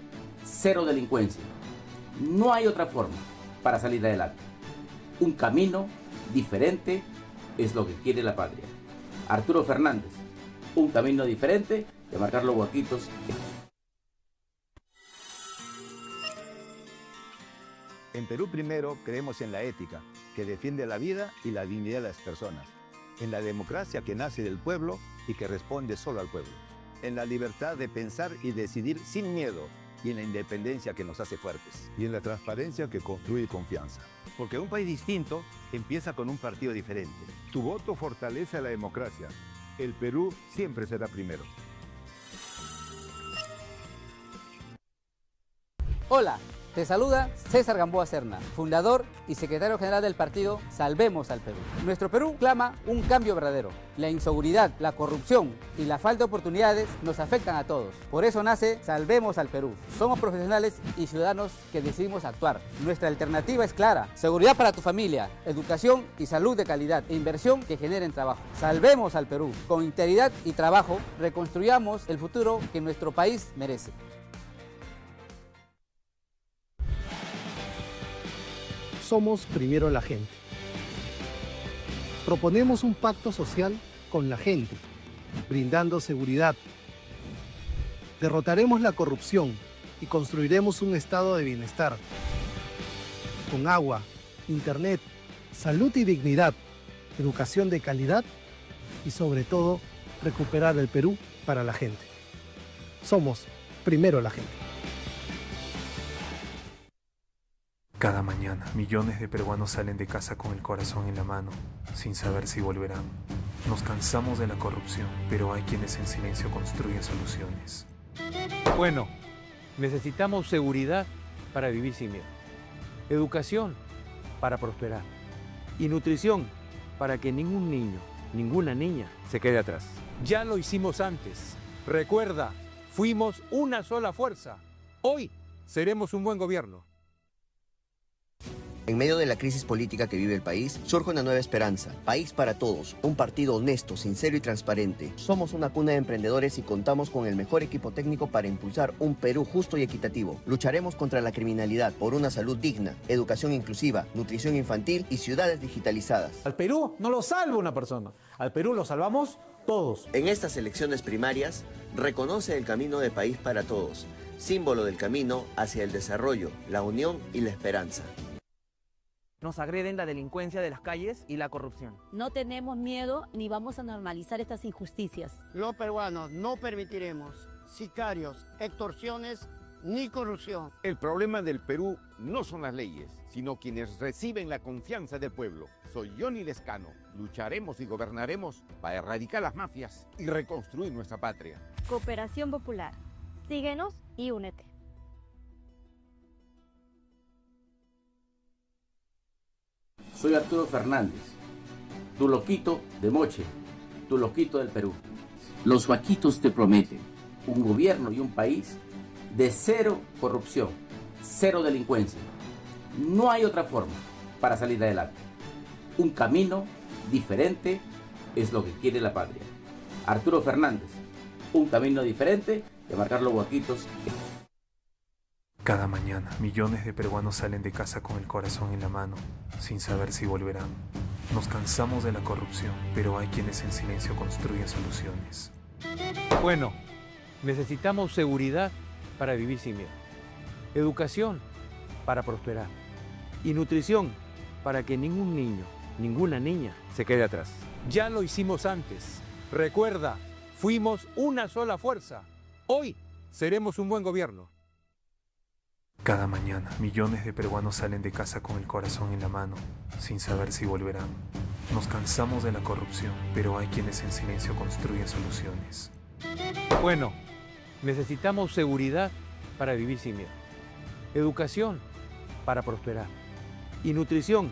0 delincuencia. No hay otra forma para salir adelante. Un camino diferente es lo que quiere la patria. Arturo Fernández, un camino diferente de marcar los vaquitos. En Perú Primero creemos en la ética, que defiende la vida y la dignidad de las personas. En la democracia que nace del pueblo y que responde solo al pueblo. En la libertad de pensar y decidir sin miedo. Y en la independencia que nos hace fuertes. Y en la transparencia que construye confianza. Porque un país distinto empieza con un partido diferente. Tu voto fortalece a la democracia. El Perú siempre será primero. Hola, te saluda César Gamboa Serna, fundador y secretario general del partido Salvemos al Perú. Nuestro Perú clama un cambio verdadero. La inseguridad, la corrupción y la falta de oportunidades nos afectan a todos. Por eso nace Salvemos al Perú. Somos profesionales y ciudadanos que decidimos actuar. Nuestra alternativa es clara: seguridad para tu familia, educación y salud de calidad e inversión que generen trabajo. Salvemos al Perú. Con integridad y trabajo reconstruyamos el futuro que nuestro país merece. Somos primero la gente. Proponemos un pacto social con la gente, brindando seguridad. Derrotaremos la corrupción y construiremos un estado de bienestar. Con agua, internet, salud y dignidad, educación de calidad y sobre todo, recuperar el Perú para la gente. Somos primero la gente. Cada mañana, millones de peruanos salen de casa con el corazón en la mano, sin saber si volverán. Nos cansamos de la corrupción, pero hay quienes en silencio construyen soluciones. Bueno, necesitamos seguridad para vivir sin miedo, educación para prosperar y nutrición para que ningún niño, ninguna niña se quede atrás. Ya lo hicimos antes. Recuerda, fuimos una sola fuerza. Hoy seremos un buen gobierno. En medio de la crisis política que vive el país, surge una nueva esperanza. País para todos, un partido honesto, sincero y transparente. Somos una cuna de emprendedores y contamos con el mejor equipo técnico para impulsar un Perú justo y equitativo. Lucharemos contra la criminalidad por una salud digna, educación inclusiva, nutrición infantil y ciudades digitalizadas. Al Perú no lo salva una persona, al Perú lo salvamos todos. En estas elecciones primarias, reconoce el camino de País para Todos, símbolo del camino hacia el desarrollo, la unión y la esperanza. Nos agreden la delincuencia de las calles y la corrupción. No tenemos miedo ni vamos a normalizar estas injusticias. Los peruanos no permitiremos sicarios, extorsiones ni corrupción. El problema del Perú no son las leyes, sino quienes reciben la confianza del pueblo. Soy Johnny Lescano. Lucharemos y gobernaremos para erradicar las mafias y reconstruir nuestra patria. Cooperación Popular. Síguenos y únete. Soy Arturo Fernández, tu loquito de Moche, tu loquito del Perú. Los vaquitos te prometen un gobierno y un país de cero corrupción, cero delincuencia. No hay otra forma para salir adelante. Un camino diferente es lo que quiere la patria. Arturo Fernández, un camino diferente de marcar los vaquitos. Cada mañana, millones de peruanos salen de casa con el corazón en la mano, sin saber si volverán. Nos cansamos de la corrupción, pero hay quienes en silencio construyen soluciones. Bueno, necesitamos seguridad para vivir sin miedo, educación para prosperar y nutrición para que ningún niño, ninguna niña se quede atrás. Ya lo hicimos antes. Recuerda, fuimos una sola fuerza. Hoy seremos un buen gobierno. Cada mañana, millones de peruanos salen de casa con el corazón en la mano, sin saber si volverán. Nos cansamos de la corrupción, pero hay quienes en silencio construyen soluciones. Bueno, necesitamos seguridad para vivir sin miedo, educación para prosperar y nutrición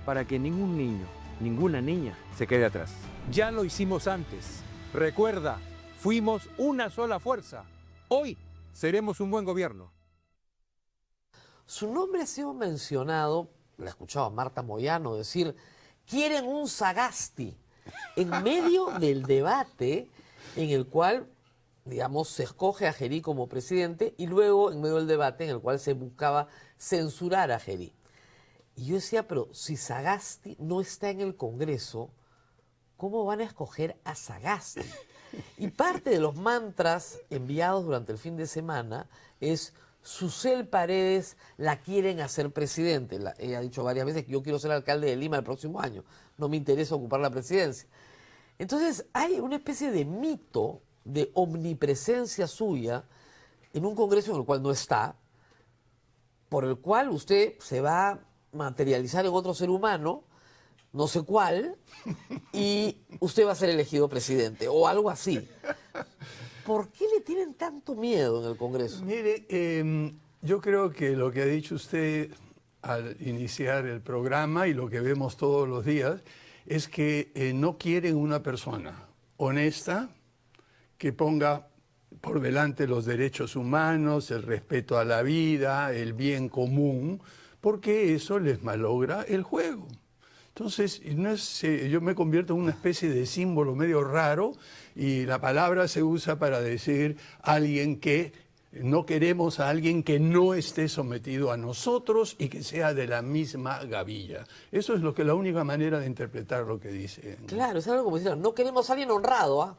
para que ningún niño, ninguna niña se quede atrás. Ya lo hicimos antes. Recuerda, fuimos una sola fuerza. Hoy seremos un buen gobierno. Su nombre ha sido mencionado, la he escuchado a Marta Moyano decir, quieren un Sagasti, en medio del debate en el cual, digamos, se escoge a Gerí como presidente y luego en medio del debate en el cual se buscaba censurar a Gerí. Y yo decía, pero si Sagasti no está en el Congreso, ¿cómo van a escoger a Sagasti? Y parte de los mantras enviados durante el fin de semana es Susel Paredes la quieren hacer presidente. Ella ha dicho varias veces que yo quiero ser alcalde de Lima el próximo año. No me interesa ocupar la presidencia. Entonces hay una especie de mito de omnipresencia suya en un Congreso en el cual no está, por el cual usted se va a materializar en otro ser humano, no sé cuál, y usted va a ser elegido presidente o algo así. ¿Por qué le tienen tanto miedo en el Congreso? Mire, yo creo que lo que ha dicho usted al iniciar el programa y lo que vemos todos los días es que no quieren una persona honesta que ponga por delante los derechos humanos, el respeto a la vida, el bien común, porque eso les malogra el juego. Entonces, yo me convierto en una especie de símbolo medio raro y la palabra se usa para decir alguien que no queremos a alguien que no esté sometido a nosotros y que sea de la misma gavilla. Eso es la única manera de interpretar lo que dice. Claro, es algo como decir, no queremos a alguien honrado, ¿ah?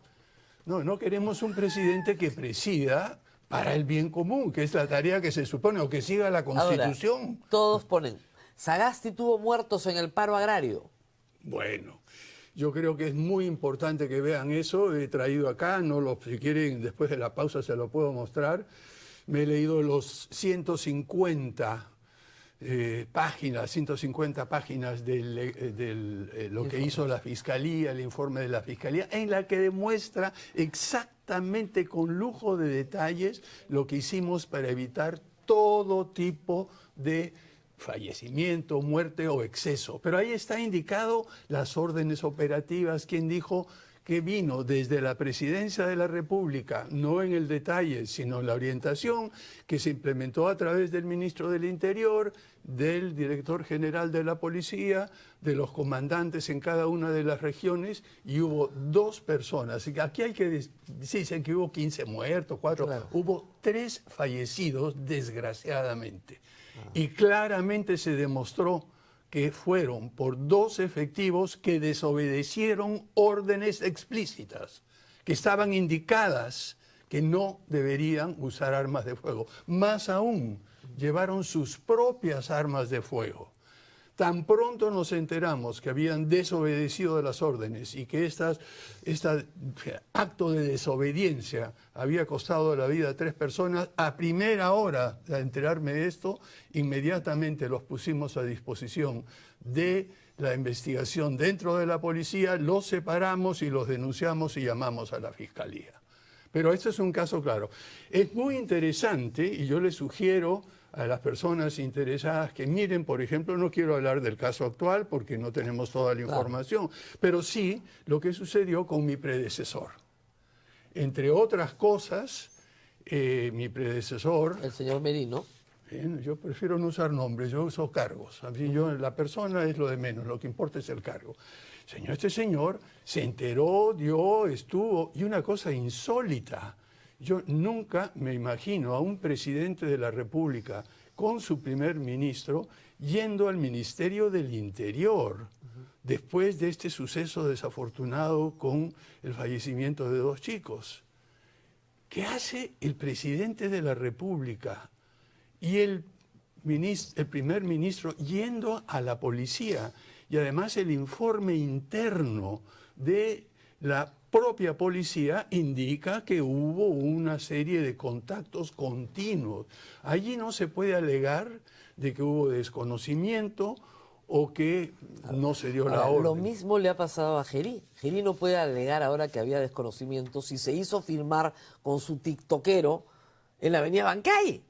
No queremos un presidente que presida para el bien común, que es la tarea que se supone, o que siga la Constitución. Ahora, todos ponen, Sagasti tuvo muertos en el paro agrario. Bueno, yo creo que es muy importante que vean eso. He traído acá, si quieren, después de la pausa se lo puedo mostrar. Me he leído los 150 páginas, 150 páginas de lo que hizo la Fiscalía, el informe de la Fiscalía, en la que demuestra exactamente con lujo de detalles lo que hicimos para evitar todo tipo de fallecimiento, muerte o exceso. Pero ahí está indicado las órdenes operativas, quien dijo que vino desde la Presidencia de la República, no en el detalle, sino en la orientación que se implementó a través del Ministro del Interior, del Director General de la Policía, de los comandantes en cada una de las regiones, y hubo 2 personas. Aquí hay que decir que hubo 15 muertos, 4, claro. Hubo 3 fallecidos, desgraciadamente. Y claramente se demostró que fueron por 2 efectivos que desobedecieron órdenes explícitas, que estaban indicadas que no deberían usar armas de fuego. Más aún, llevaron sus propias armas de fuego. Tan pronto nos enteramos que habían desobedecido las órdenes y que este acto de desobediencia había costado la vida a 3 personas, a primera hora de enterarme de esto, inmediatamente los pusimos a disposición de la investigación dentro de la policía, los separamos y los denunciamos y llamamos a la Fiscalía. Pero este es un caso claro. Es muy interesante y yo les sugiero a las personas interesadas que miren, por ejemplo, no quiero hablar del caso actual porque no tenemos toda la información, pero sí lo que sucedió con mi predecesor. Entre otras cosas, mi predecesor... El señor Merino. Yo prefiero no usar nombres, yo uso cargos. Así la persona es lo de menos, lo que importa es el cargo. Este señor se enteró, estuvo, y una cosa insólita. Yo nunca me imagino a un presidente de la República con su primer ministro yendo al Ministerio del Interior después de este suceso desafortunado con el fallecimiento de 2 chicos. ¿Qué hace el presidente de la República y el primer ministro yendo a la policía? Y además el informe interno de la propia policía indica que hubo una serie de contactos continuos. Allí no se puede alegar de que hubo desconocimiento o que no se dio la orden. Lo mismo le ha pasado a Gerí. Gerí no puede alegar ahora que había desconocimiento si se hizo filmar con su tiktokero en la avenida Bancay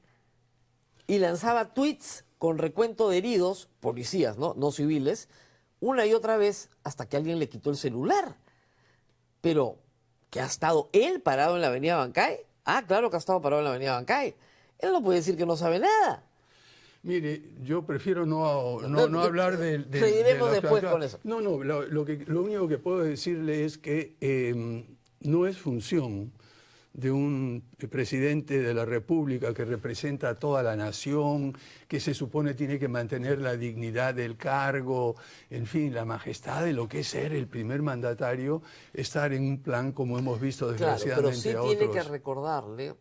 y lanzaba tweets con recuento de heridos, policías, no civiles, una y otra vez hasta que alguien le quitó el celular. Pero, ¿que ha estado él parado en la avenida Bancay? Ah, claro que ha estado parado en la avenida Bancay. Él no puede decir que no sabe nada. Mire, yo prefiero no hablar de seguiremos después con eso. No, lo único que puedo decirle es que no es función de un presidente de la República que representa a toda la nación, que se supone tiene que mantener la dignidad del cargo, en fin, la majestad de lo que es ser el primer mandatario, estar en un plan como hemos visto desgraciadamente pero a sí otros. Tiene que recordarle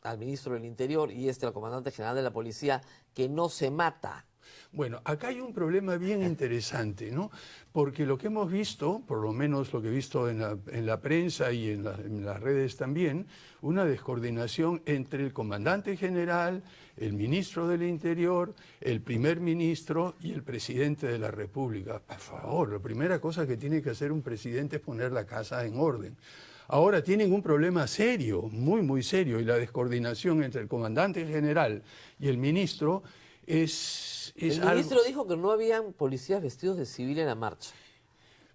al ministro del Interior y al comandante general de la policía que no se mata. Bueno, acá hay un problema bien interesante, ¿no? Porque lo que hemos visto, por lo menos lo que he visto en la prensa y en las redes también, una descoordinación entre el comandante general, el ministro del Interior, el primer ministro y el presidente de la República. Por favor, la primera cosa que tiene que hacer un presidente es poner la casa en orden. Ahora tienen un problema serio, muy, muy serio, y la descoordinación entre el comandante general y el ministro es el ministro dijo que no habían policías vestidos de civil en la marcha.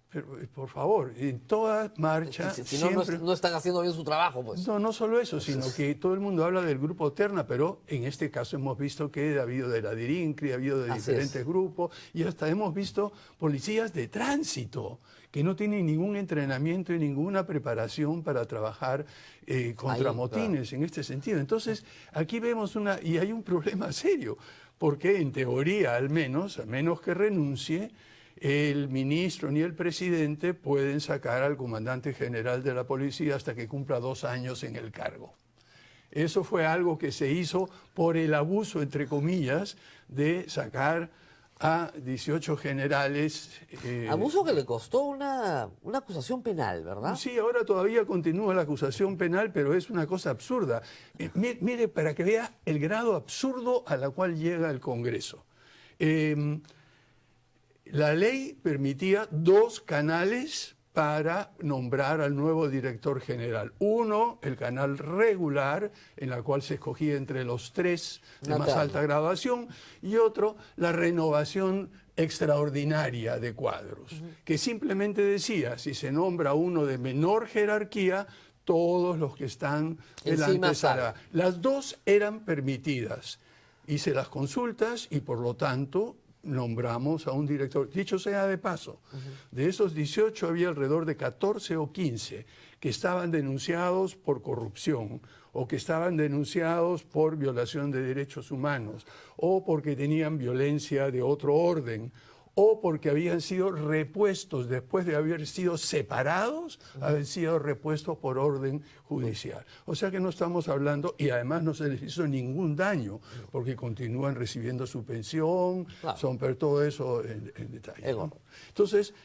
Pero, por favor, en toda marcha... Si no están haciendo bien su trabajo, pues. No solo eso, sino que todo el mundo habla del grupo Terna, pero en este caso hemos visto que ha habido de la DIRINCRI, ha habido de diferentes grupos, y hasta hemos visto policías de tránsito que no tienen ningún entrenamiento y ninguna preparación para trabajar contra motines, en este sentido. Entonces, aquí vemos y hay un problema serio, porque en teoría, al menos, a menos que renuncie, el ministro ni el presidente pueden sacar al comandante general de la policía hasta que cumpla 2 años en el cargo. Eso fue algo que se hizo por el abuso, entre comillas, de sacar a 18 generales. Abuso que le costó una acusación penal, ¿verdad? Sí, ahora todavía continúa la acusación penal, pero es una cosa absurda. Mire, para que vea el grado absurdo a la cual llega el Congreso. La ley permitía 2 canales para nombrar al nuevo director general. Uno, el canal regular, en la cual se escogía entre los 3 de más alta graduación, y otro, la renovación extraordinaria de cuadros, que simplemente decía, si se nombra uno de menor jerarquía, todos los que están delante salgan. Las 2 eran permitidas. Hice las consultas y por lo tanto nombramos a un director. Dicho sea de paso, de esos 18 había alrededor de 14 o 15 que estaban denunciados por corrupción o que estaban denunciados por violación de derechos humanos o porque tenían violencia de otro orden o porque habían sido repuestos después de haber sido separados, habían sido repuestos por orden judicial. O sea que no estamos hablando, y además no se les hizo ningún daño, porque continúan recibiendo su pensión, son pero todo eso en detalle, ¿no? Entonces,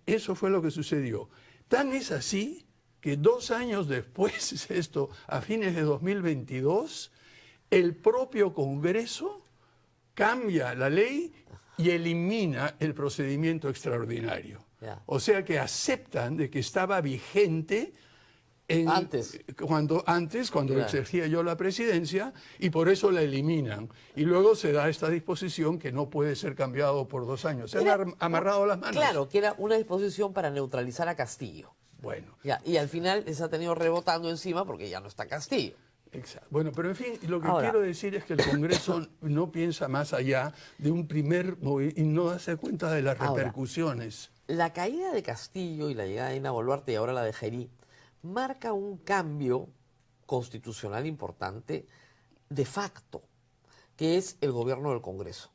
eso fue lo que sucedió. Tan es así que 2 años después, esto, a fines de 2022, el propio Congreso cambia la ley y elimina el procedimiento extraordinario. O sea que aceptan de que estaba vigente cuando exercía yo la presidencia y por eso la eliminan. Y luego se da esta disposición que no puede ser cambiado por 2 años. Se han amarrado las manos. Claro, que era una disposición para neutralizar a Castillo. Bueno. Y al final se ha tenido rebotando encima porque ya no está Castillo. Exacto. Bueno, pero en fin, lo que quiero decir es que el Congreso no piensa más allá de un primer movimiento y no hace cuenta de las repercusiones. La caída de Castillo y la llegada de Dina Boluarte y ahora la de Gerí marca un cambio constitucional importante de facto, que es el gobierno del Congreso.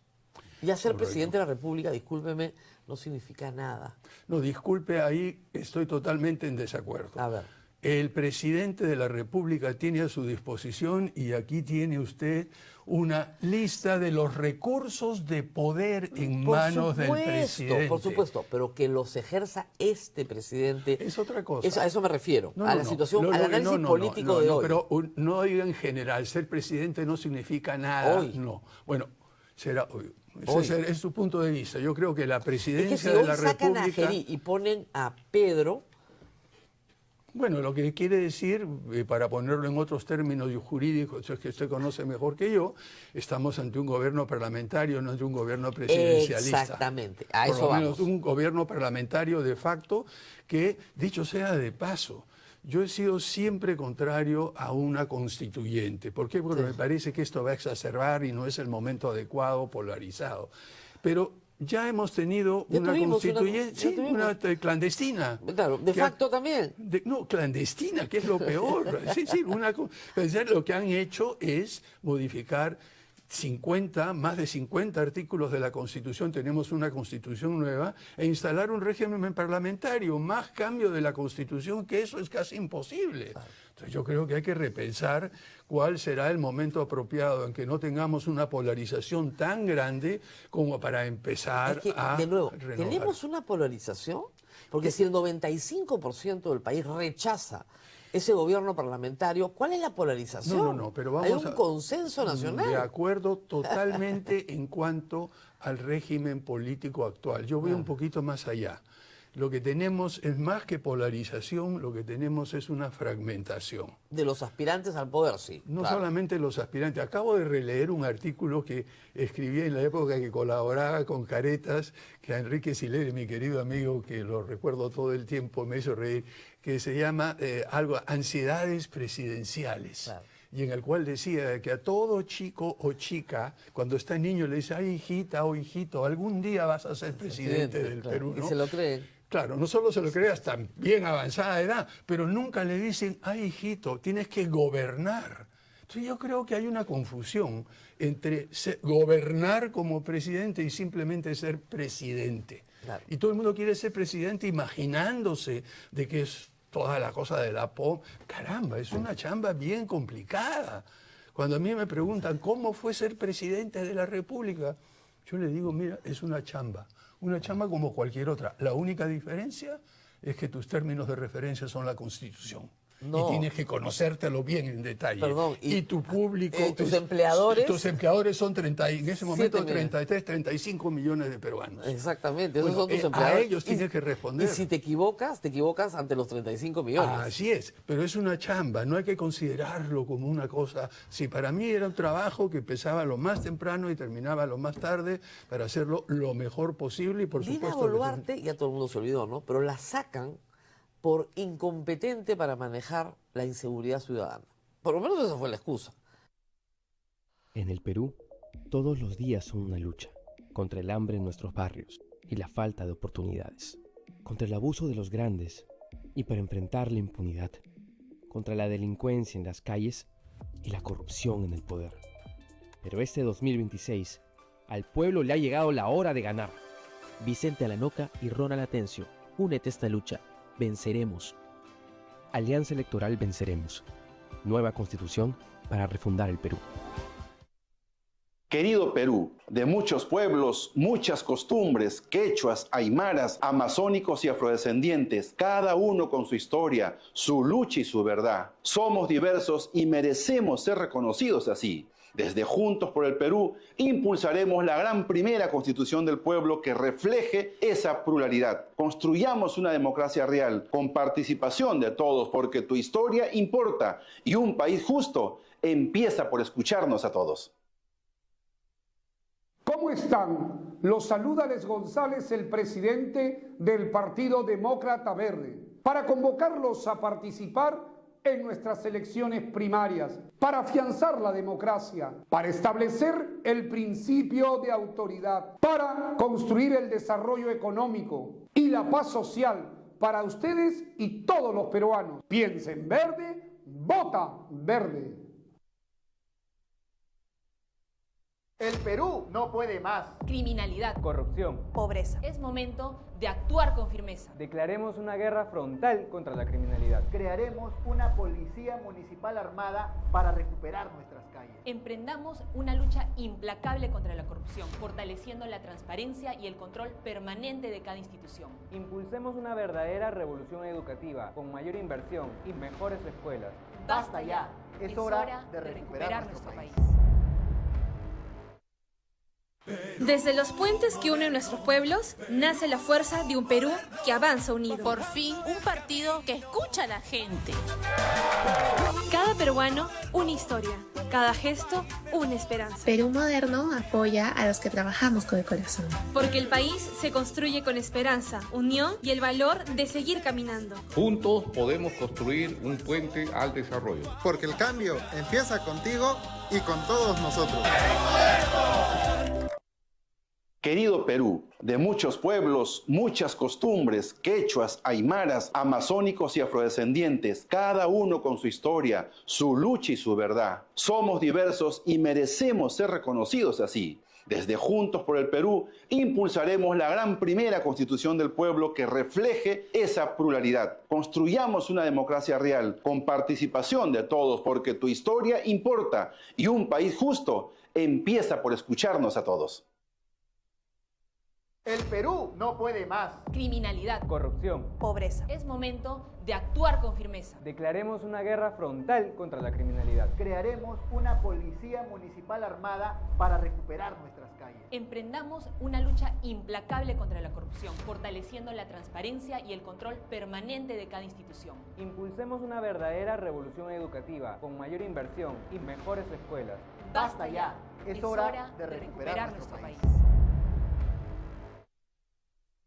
Ya ser presidente de la República, discúlpeme, no significa nada. No, disculpe, ahí estoy totalmente en desacuerdo. A ver. El presidente de la República tiene a su disposición, y aquí tiene usted una lista de los recursos de poder en manos del presidente. Por supuesto, pero que los ejerza este presidente. Es otra cosa. A eso me refiero, a la situación, al análisis político de hoy. Pero no diga en general, ser presidente no significa nada. Hoy. No. Bueno, será hoy. Ese es su punto de vista. Yo creo que la presidencia es que si de la hoy sacan República... a Gerí y ponen a Pedro... Bueno, lo que quiere decir, para ponerlo en otros términos jurídicos, es que usted conoce mejor que yo, estamos ante un gobierno parlamentario, no ante un gobierno presidencialista. Exactamente, a Por eso lo menos vamos. un gobierno parlamentario de facto que, dicho sea de paso, yo he sido siempre contrario a una constituyente. ¿Por qué? Porque me parece que esto va a exacerbar y no es el momento adecuado, polarizado. Pero ya hemos tenido una constituyente, una clandestina. Claro, de facto también. No, clandestina, que es lo peor. Lo que han hecho es modificar más de 50 artículos de la Constitución, tenemos una Constitución nueva, e instalar un régimen parlamentario. Más cambio de la Constitución que eso es casi imposible. Entonces yo creo que hay que repensar cuál será el momento apropiado en que no tengamos una polarización tan grande como para empezar a de nuevo, renovar. ¿tenemos una polarización? Porque si el 95% del país rechaza ese gobierno parlamentario, ¿cuál es la polarización? No, pero vamos hay un consenso nacional. De acuerdo totalmente en cuanto al régimen político actual. Yo voy un poquito más allá. Lo que tenemos es más que polarización, lo que tenemos es una fragmentación. De los aspirantes al poder, sí. No solamente los aspirantes. Acabo de releer un artículo que escribí en la época que colaboraba con Caretas, que a Enrique Sileri, mi querido amigo, que lo recuerdo todo el tiempo, me hizo reír, que se llama Ansiedades Presidenciales. Claro. Y en el cual decía que a todo chico o chica, cuando está niño, le dice, ay, hijita o hijito, algún día vas a ser presidente del Perú, ¿no? Y se lo creen. Claro, no solo se lo cree hasta bien avanzada edad, pero nunca le dicen, ay, hijito, tienes que gobernar. Entonces yo creo que hay una confusión entre gobernar como presidente y simplemente ser presidente. Claro. Y todo el mundo quiere ser presidente imaginándose de que es toda la cosa de la POM. Caramba, es una chamba bien complicada. Cuando a mí me preguntan cómo fue ser presidente de la República, Yo le digo, mira, es una chamba como cualquier otra. La única diferencia es que tus términos de referencia son la Constitución. No. Y tienes que conocértelo bien en detalle. Perdón, y tu público... tus empleadores... Tus empleadores son en ese momento 33, 35 millones de peruanos. Exactamente, esos Bueno, son tus empleadores. A ellos tienes que responder. Y si te equivocas ante los 35 millones. Así es, pero es una chamba, no hay que considerarlo como una cosa. Si para mí era un trabajo que empezaba lo más temprano y terminaba lo más tarde para hacerlo lo mejor posible y por Dina supuesto... Boluarte, ya todo el mundo se olvidó, ¿no? Pero la sacan por incompetente para manejar la inseguridad ciudadana. Por lo menos esa fue la excusa. En el Perú, todos los días son una lucha contra el hambre en nuestros barrios y la falta de oportunidades, contra el abuso de los grandes y para enfrentar la impunidad, contra la delincuencia en las calles y la corrupción en el poder. Pero este 2026, al pueblo le ha llegado la hora de ganar. Vicente Alanoca y Ronald Atencio, únete a esta lucha. Venceremos. Alianza Electoral Venceremos. Nueva Constitución para refundar el Perú. Querido Perú, de muchos pueblos, muchas costumbres, quechuas, aymaras, amazónicos y afrodescendientes, cada uno con su historia, su lucha y su verdad. Somos diversos y merecemos ser reconocidos así. Desde Juntos por el Perú impulsaremos la gran primera constitución del pueblo que refleje esa pluralidad. Construyamos una democracia real con participación de todos porque tu historia importa y un país justo empieza por escucharnos a todos. ¿Cómo están? Los saluda Les González, el presidente del Partido Demócrata Verde, para convocarlos a participar en nuestras elecciones primarias, para afianzar la democracia, para establecer el principio de autoridad, para construir el desarrollo económico y la paz social para ustedes y todos los peruanos. Piensen verde, vota verde. El Perú no puede más. Criminalidad, corrupción, Pobreza. Es momento de actuar con firmeza. Declaremos una guerra frontal contra la criminalidad. Crearemos una policía municipal armada para recuperar nuestras calles. Emprendamos una lucha implacable contra la corrupción, fortaleciendo la transparencia y el control permanente de cada institución. Impulsemos una verdadera revolución educativa, con mayor inversión y mejores escuelas. Basta ya. Es hora de recuperar nuestro país. Desde los puentes que unen nuestros pueblos, nace la fuerza de un Perú que avanza unido. Por fin, un partido que escucha a la gente. Cada peruano, una historia. Cada gesto, una esperanza. Perú Moderno apoya a los que trabajamos con el corazón. Porque el país se construye con esperanza, unión y el valor de seguir caminando. Juntos podemos construir un puente al desarrollo. Porque el cambio empieza contigo y con todos nosotros. Querido Perú, de muchos pueblos, muchas costumbres, quechuas, aymaras, amazónicos y afrodescendientes, cada uno con su historia, su lucha y su verdad. Somos diversos y merecemos ser reconocidos así. Desde Juntos por el Perú impulsaremos la gran primera constitución del pueblo que refleje esa pluralidad. Construyamos una democracia real con participación de todos porque tu historia importa y un país justo empieza por escucharnos a todos. El Perú no puede más. Criminalidad, corrupción, Pobreza. Es momento de actuar con firmeza. Declaremos una guerra frontal contra la criminalidad. Crearemos una policía municipal armada para recuperar nuestras calles. Emprendamos una lucha implacable contra la corrupción, fortaleciendo la transparencia y el control permanente de cada institución. Impulsemos una verdadera revolución educativa, con mayor inversión y mejores escuelas. Basta ya. Es hora de recuperar nuestro país.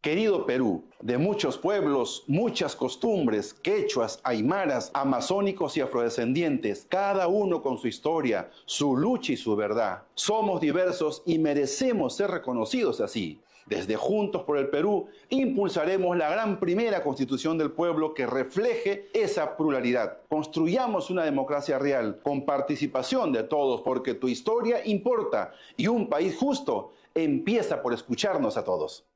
Querido Perú, de muchos pueblos, muchas costumbres, quechuas, aymaras, amazónicos y afrodescendientes, cada uno con su historia, su lucha y su verdad. Somos diversos y merecemos ser reconocidos así. Desde Juntos por el Perú impulsaremos la gran primera constitución del pueblo que refleje esa pluralidad. Construyamos una democracia real con participación de todos porque tu historia importa y un país justo empieza por escucharnos a todos.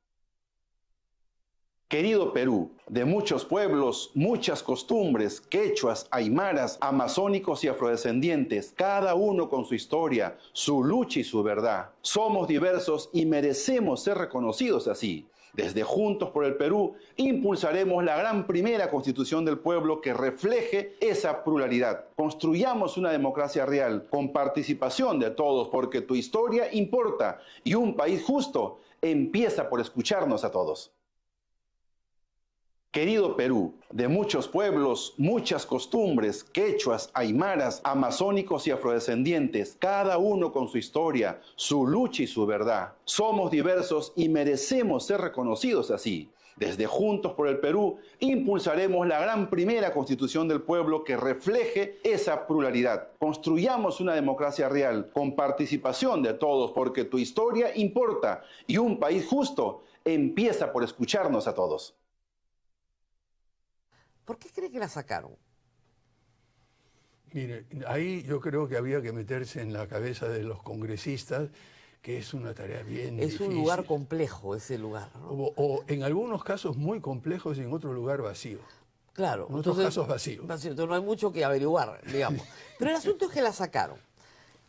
Querido Perú, de muchos pueblos, muchas costumbres, quechuas, aymaras, amazónicos y afrodescendientes, cada uno con su historia, su lucha y su verdad. Somos diversos y merecemos ser reconocidos así. Desde Juntos por el Perú impulsaremos la gran primera constitución del pueblo que refleje esa pluralidad. Construyamos una democracia real con participación de todos, porque tu historia importa y un país justo empieza por escucharnos a todos. Querido Perú, de muchos pueblos, muchas costumbres, quechuas, aymaras, amazónicos y afrodescendientes, cada uno con su historia, su lucha y su verdad. Somos diversos y merecemos ser reconocidos así. Desde Juntos por el Perú impulsaremos la gran primera constitución del pueblo que refleje esa pluralidad. Construyamos una democracia real con participación de todos, porque tu historia importa y un país justo empieza por escucharnos a todos. ¿Por qué cree que la sacaron? Mire, ahí yo creo que había que meterse en la cabeza de los congresistas, que es una tarea bien difícil. Es un lugar complejo ese lugar, ¿no? O en algunos casos muy complejos y en otro lugar vacío. Claro. En otros casos vacíos. Entonces no hay mucho que averiguar, digamos. Pero el asunto es que la sacaron.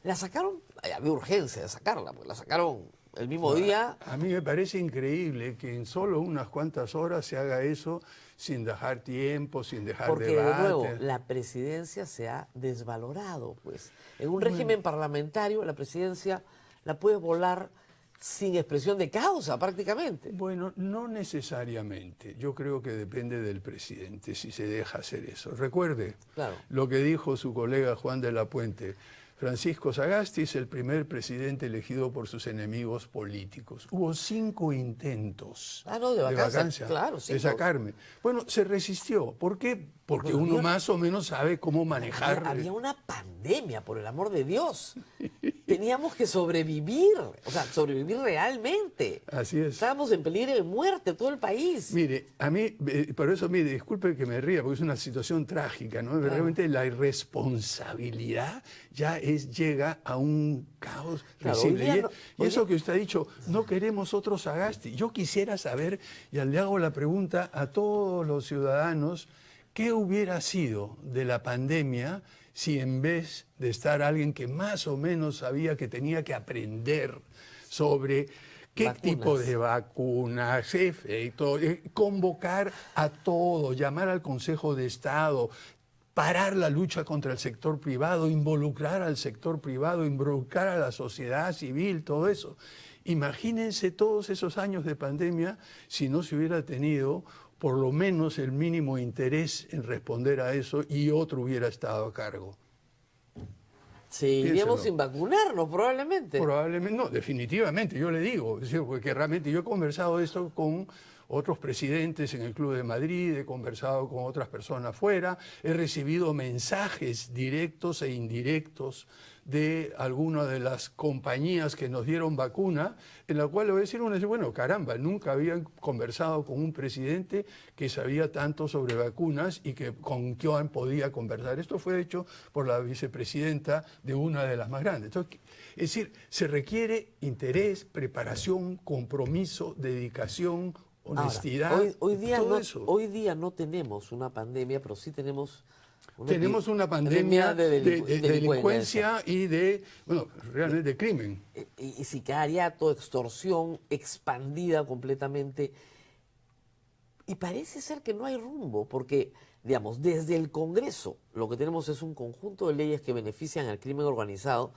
La sacaron, había urgencia de sacarla, porque la sacaron el mismo día. A mí me parece increíble que en solo unas cuantas horas se haga eso sin dejar tiempo, sin dejar porque, debate. de nuevo, la presidencia se ha desvalorado, pues. En un régimen parlamentario, la presidencia la puede volar sin expresión de causa, prácticamente. Bueno, no necesariamente. Yo creo que depende del presidente si se deja hacer eso. Recuerde lo que dijo su colega Juan de la Puente. Francisco Sagasti es el primer presidente elegido por sus enemigos políticos. Hubo 5 intentos de vacancia, de sacarme. Bueno, se resistió. ¿Por qué? Porque uno más o menos sabe cómo manejar. Había una pandemia, por el amor de Dios. Teníamos que sobrevivir, o sea, sobrevivir realmente. Así es. Estábamos en peligro de muerte todo el país. Mire, a mí, por eso, mire, disculpe que me ría, porque es una situación trágica, ¿no? Claro. Realmente la irresponsabilidad ya llega a un caos risible. Y eso que usted ha dicho, no queremos otro Sagasti. Yo quisiera saber, y le hago la pregunta a todos los ciudadanos, ¿qué hubiera sido de la pandemia si en vez de estar alguien que más o menos sabía que tenía que aprender sobre qué tipo de vacunas, efectos, convocar a todos, llamar al Consejo de Estado, parar la lucha contra el sector privado, involucrar al sector privado, involucrar a la sociedad civil, todo eso? Imagínense todos esos años de pandemia si no se hubiera tenido por lo menos el mínimo interés en responder a eso y otro hubiera estado a cargo. Seguiríamos sin vacunarnos, probablemente. Probablemente, no, definitivamente, yo le digo, porque realmente yo he conversado esto con otros presidentes en el Club de Madrid, he conversado con otras personas fuera, he recibido mensajes directos e indirectos de algunas de las compañías que nos dieron vacuna, en la cual le voy a decir, uno dice, bueno, caramba, nunca habían conversado con un presidente que sabía tanto sobre vacunas y que con quién podía conversar. Esto fue hecho por la vicepresidenta de una de las más grandes. Entonces, es decir, se requiere interés, preparación, compromiso, dedicación, honestidad. Ahora, hoy día no tenemos una pandemia, pero sí tenemos una pandemia de delincuencia y de, bueno, realmente de crimen. Y sicariato, extorsión expandida completamente. Y parece ser que no hay rumbo, porque, digamos, desde el Congreso lo que tenemos es un conjunto de leyes que benefician al crimen organizado,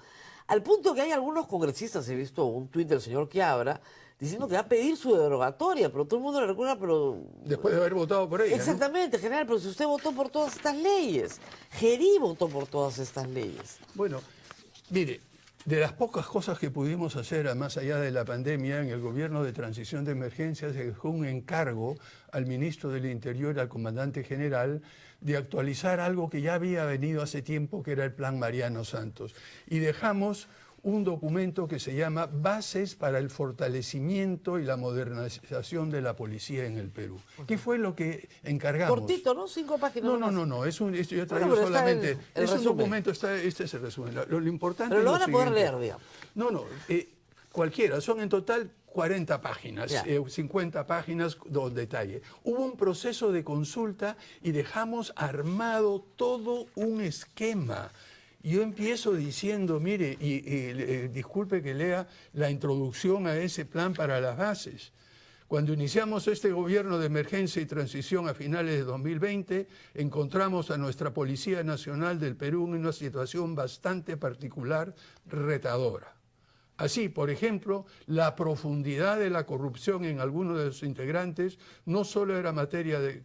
al punto que hay algunos congresistas, he visto un tuit del señor Quiabra, diciendo que va a pedir su derogatoria, pero todo el mundo le recuerda, pero... Después de haber votado por ella, exactamente, ¿no? General, pero si usted votó por todas estas leyes, Gerí votó por todas estas leyes. Bueno, mire, de las pocas cosas que pudimos hacer, más allá de la pandemia, en el gobierno de transición de emergencia se dejó un encargo al ministro del Interior, al comandante general, de actualizar algo que ya había venido hace tiempo, que era el Plan Mariano Santos. Y dejamos un documento que se llama Bases para el fortalecimiento y la modernización de la policía en el Perú. ¿Qué fue lo que encargamos? Cortito, ¿no? 5 páginas. No, esto yo traigo solamente. Es un documento, este es el resumen. Lo importante pero lo es van a poder leer, digamos. Cualquiera. Son en total 40 páginas, 50 páginas con detalle. Hubo un proceso de consulta y dejamos armado todo un esquema. Yo empiezo diciendo, mire, disculpe que lea la introducción a ese plan para las bases. Cuando iniciamos este gobierno de emergencia y transición a finales de 2020, encontramos a nuestra Policía Nacional del Perú en una situación bastante particular, retadora. Así, por ejemplo, la profundidad de la corrupción en algunos de sus integrantes no solo era materia de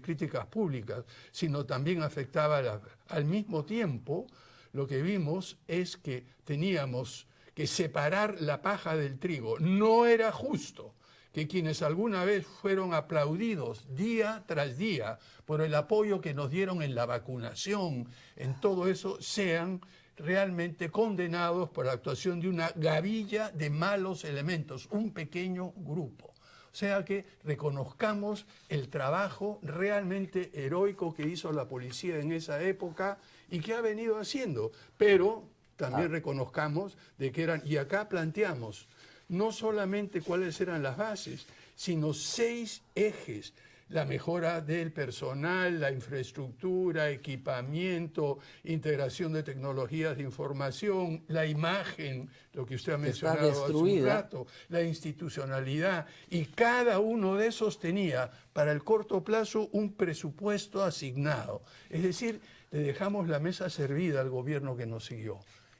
críticas públicas, sino también afectaba al mismo tiempo. Lo que vimos es que teníamos que separar la paja del trigo. No era justo que quienes alguna vez fueron aplaudidos día tras día por el apoyo que nos dieron en la vacunación, en todo eso, sean realmente condenados por la actuación de una gavilla de malos elementos, un pequeño grupo. O sea que reconozcamos el trabajo realmente heroico que hizo la policía en esa época y que ha venido haciendo, pero también reconozcamos de que eran, y acá planteamos, no solamente cuáles eran las bases, sino 6 ejes. La mejora del personal, la infraestructura, equipamiento, integración de tecnologías de información, la imagen, lo que usted ha mencionado hace un rato, la institucionalidad, y cada uno de esos tenía para el corto plazo un presupuesto asignado. Es decir, le dejamos la mesa servida al gobierno que nos siguió.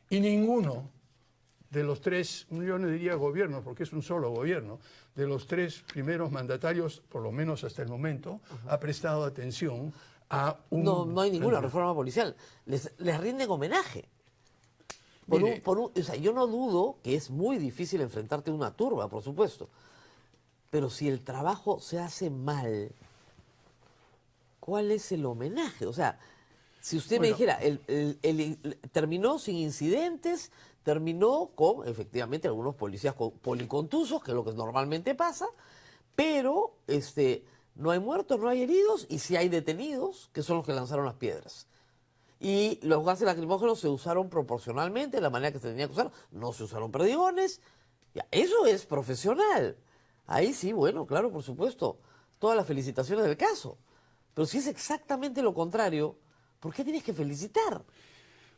Y ninguno de los 3, yo no diría gobierno, porque es un solo gobierno, de los 3 primeros mandatarios, por lo menos hasta el momento, ha prestado atención a un... No hay ninguna reforma policial. Les rinden homenaje. O sea, yo no dudo que es muy difícil enfrentarte a una turba, por supuesto. Pero si el trabajo se hace mal, ¿cuál es el homenaje? O sea, si usted me dijera, terminó sin incidentes, terminó con, efectivamente, algunos policías policontusos, que es lo que normalmente pasa, pero no hay muertos, no hay heridos, y sí hay detenidos, que son los que lanzaron las piedras. Y los gases lacrimógenos se usaron proporcionalmente, de la manera que se tenía que usar, no se usaron perdigones. Ya, eso es profesional. Ahí sí, bueno, claro, por supuesto, todas las felicitaciones del caso. Pero si es exactamente lo contrario, ¿por qué tienes que felicitar?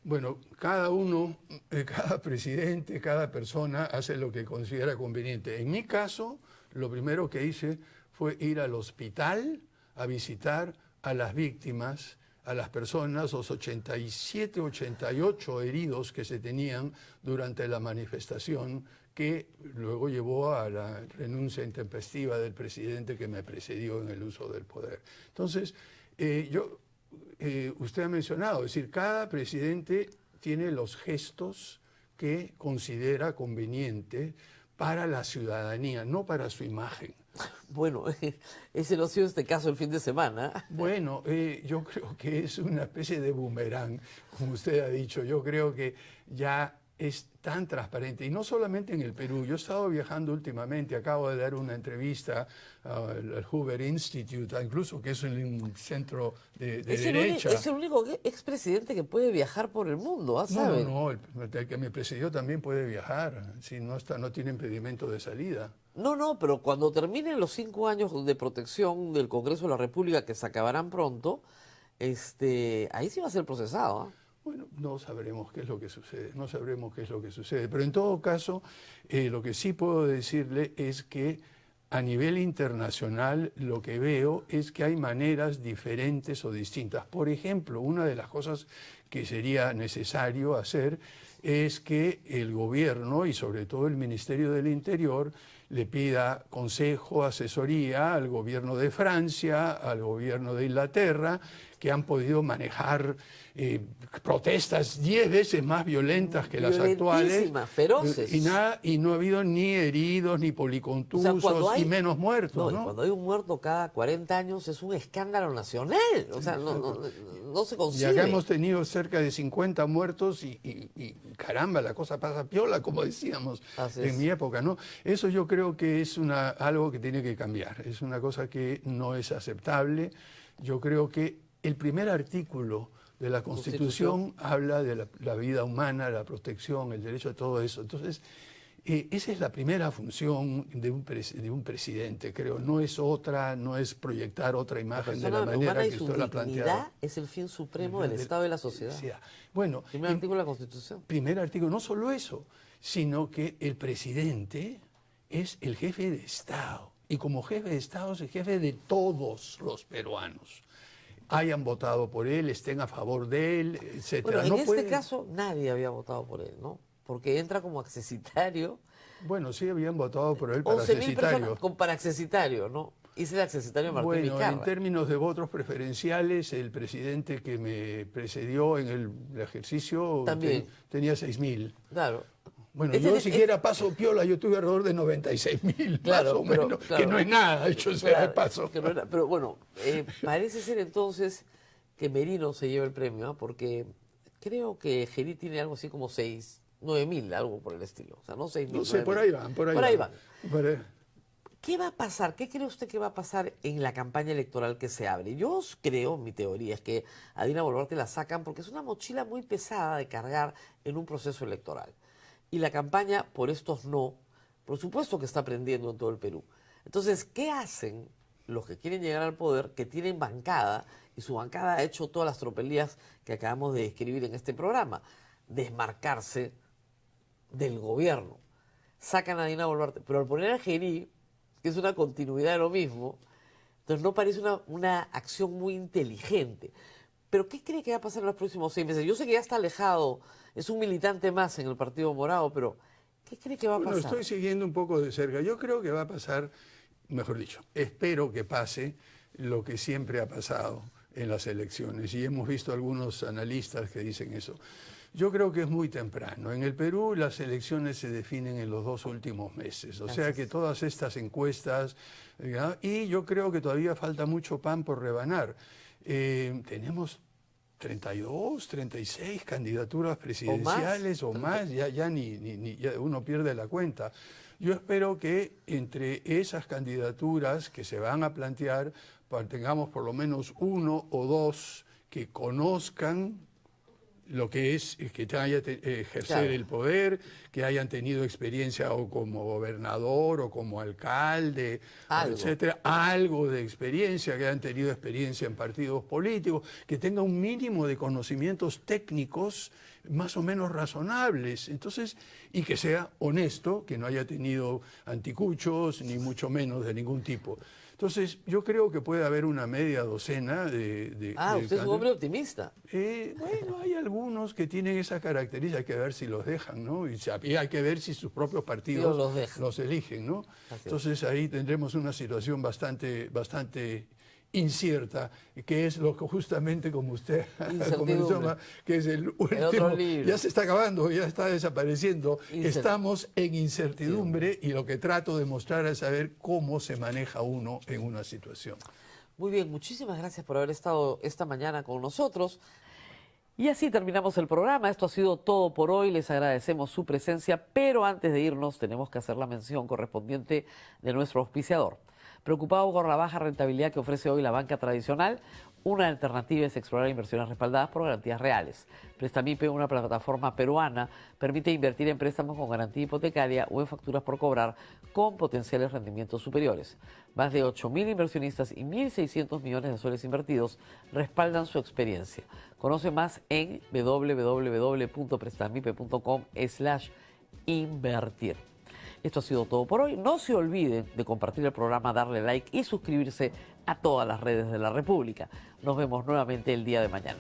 Bueno, cada uno, cada presidente, cada persona hace lo que considera conveniente. En mi caso, lo primero que hice fue ir al hospital a visitar a las víctimas, a las personas, los 87, 88 heridos que se tenían durante la manifestación, que luego llevó a la renuncia intempestiva del presidente que me precedió en el uso del poder. Entonces, usted ha mencionado, es decir, cada presidente tiene los gestos que considera conveniente para la ciudadanía, no para su imagen. Bueno, ese no ha sido este caso el fin de semana. Bueno, yo creo que es una especie de boomerang, como usted ha dicho. Yo creo que ya es tan transparente, y no solamente en el Perú. Yo he estado viajando últimamente, acabo de dar una entrevista al Hoover Institute, incluso que es un centro de derecha. Es el único expresidente que puede viajar por el mundo, ¿sabes? No, el que me presidió también puede viajar, si no tiene impedimento de salida. No, pero cuando terminen los 5 años de protección del Congreso de la República, que se acabarán pronto, ahí sí va a ser procesado, ¿eh? Bueno, no sabremos qué es lo que sucede, no sabremos qué es lo que sucede. Pero en todo caso, lo que sí puedo decirle es que a nivel internacional lo que veo es que hay maneras diferentes o distintas. Por ejemplo, una de las cosas que sería necesario hacer es que el gobierno y sobre todo el Ministerio del Interior le pida consejo, asesoría al gobierno de Francia, al gobierno de Inglaterra, que han podido manejar protestas 10 veces más violentas que las actuales. Feroces. Y no ha habido ni heridos, ni policontusos, y menos muertos. No, cuando hay un muerto cada 40 años es un escándalo nacional. O sea, no se consigue. Y acá hemos tenido cerca de 50 muertos y caramba, la cosa pasa piola, como decíamos en mi época, ¿no? Eso yo creo que es algo que tiene que cambiar. Es una cosa que no es aceptable. Yo creo que el primer artículo de la Constitución habla de la vida humana, la protección, el derecho a todo eso. Entonces, Esa es la primera función de un presidente, creo. No es otra, no es proyectar otra imagen de la manera que usted la ha planteado. La dignidad es el fin supremo del Estado y de la sociedad. Bueno, primer artículo de la Constitución. Primer artículo, no solo eso, sino que el presidente es el jefe de Estado. Y como jefe de Estado es el jefe de todos los peruanos. Hayan votado por él, estén a favor de él, etc. Bueno, en este caso nadie había votado por él, ¿no? Porque entra como accesitario. Bueno, sí habían votado por él para accesitario. Para accesitario, ¿no? Hice el accesitario Martín Bueno, Vizcarra. En términos de votos preferenciales, el presidente que me precedió en el ejercicio también tenía 6.000. Claro. Bueno, yo siquiera paso piola, yo tuve alrededor de 96.000, claro, más o menos, claro, que no es nada, hecho sea de paso. No era, pero bueno, parece ser entonces que Merino se lleva el premio, porque creo que Gerí tiene algo así como 9.000, algo por el estilo. O sea, no 6.000. No sé, por ahí van, por ahí van. ¿Qué va a pasar? ¿Qué cree usted que va a pasar en la campaña electoral que se abre? Yo creo, mi teoría es que a Dina Boluarte la sacan porque es una mochila muy pesada de cargar en un proceso electoral. Y la campaña por estos no, por supuesto que está aprendiendo en todo el Perú. Entonces, ¿qué hacen los que quieren llegar al poder, que tienen bancada, y su bancada ha hecho todas las tropelías que acabamos de describir en este programa? Desmarcarse del gobierno. Sacan a Dina Boluarte, pero al poner a Gerí, que es una continuidad de lo mismo, entonces no parece una acción muy inteligente. Pero ¿qué cree que va a pasar en los próximos 6 meses? Yo sé que ya está alejado, es un militante más en el Partido Morado, pero ¿qué cree que va a pasar? Bueno, estoy siguiendo un poco de cerca. Yo creo que va a pasar, mejor dicho, espero que pase lo que siempre ha pasado en las elecciones. Y hemos visto algunos analistas que dicen eso. Yo creo que es muy temprano. En el Perú las elecciones se definen en los 2 últimos meses. O sea que todas estas encuestas, ¿ya? Y yo creo que todavía falta mucho pan por rebanar. Tenemos 32, 36 candidaturas presidenciales o más, ya uno pierde la cuenta. Yo espero que entre esas candidaturas que se van a plantear, tengamos por lo menos 1 o 2 que conozcan lo que es que ejercer el poder, que hayan tenido experiencia o como gobernador o como alcalde, etcétera, algo de experiencia, que hayan tenido experiencia en partidos políticos, que tengan un mínimo de conocimientos técnicos más o menos razonables, entonces, y que sea honesto, que no haya tenido anticuchos, ni mucho menos de ningún tipo. Entonces, yo creo que puede haber una media docena de usted es un hombre optimista. Bueno, hay algunos que tienen esa característica, hay que ver si los dejan, ¿no? Y hay que ver si sus propios partidos los eligen, ¿no? Entonces, ahí tendremos una situación bastante incierta, que es lo que justamente como usted comenzó, que es el último, ya se está acabando, ya está desapareciendo, estamos en incertidumbre y lo que trato de mostrar es saber cómo se maneja uno en una situación. Muy bien, muchísimas gracias por haber estado esta mañana con nosotros. Y así terminamos el programa. Esto ha sido todo por hoy. Les agradecemos su presencia, pero antes de irnos tenemos que hacer la mención correspondiente de nuestro auspiciador. Preocupado por la baja rentabilidad que ofrece hoy la banca tradicional, una alternativa es explorar inversiones respaldadas por garantías reales. Prestamipe, una plataforma peruana, permite invertir en préstamos con garantía hipotecaria o en facturas por cobrar con potenciales rendimientos superiores. Más de 8.000 inversionistas y 1.600 millones de soles invertidos respaldan su experiencia. Conoce más en www.prestamipe.com/invertir. Esto ha sido todo por hoy. No se olviden de compartir el programa, darle like y suscribirse a todas las redes de la República. Nos vemos nuevamente el día de mañana.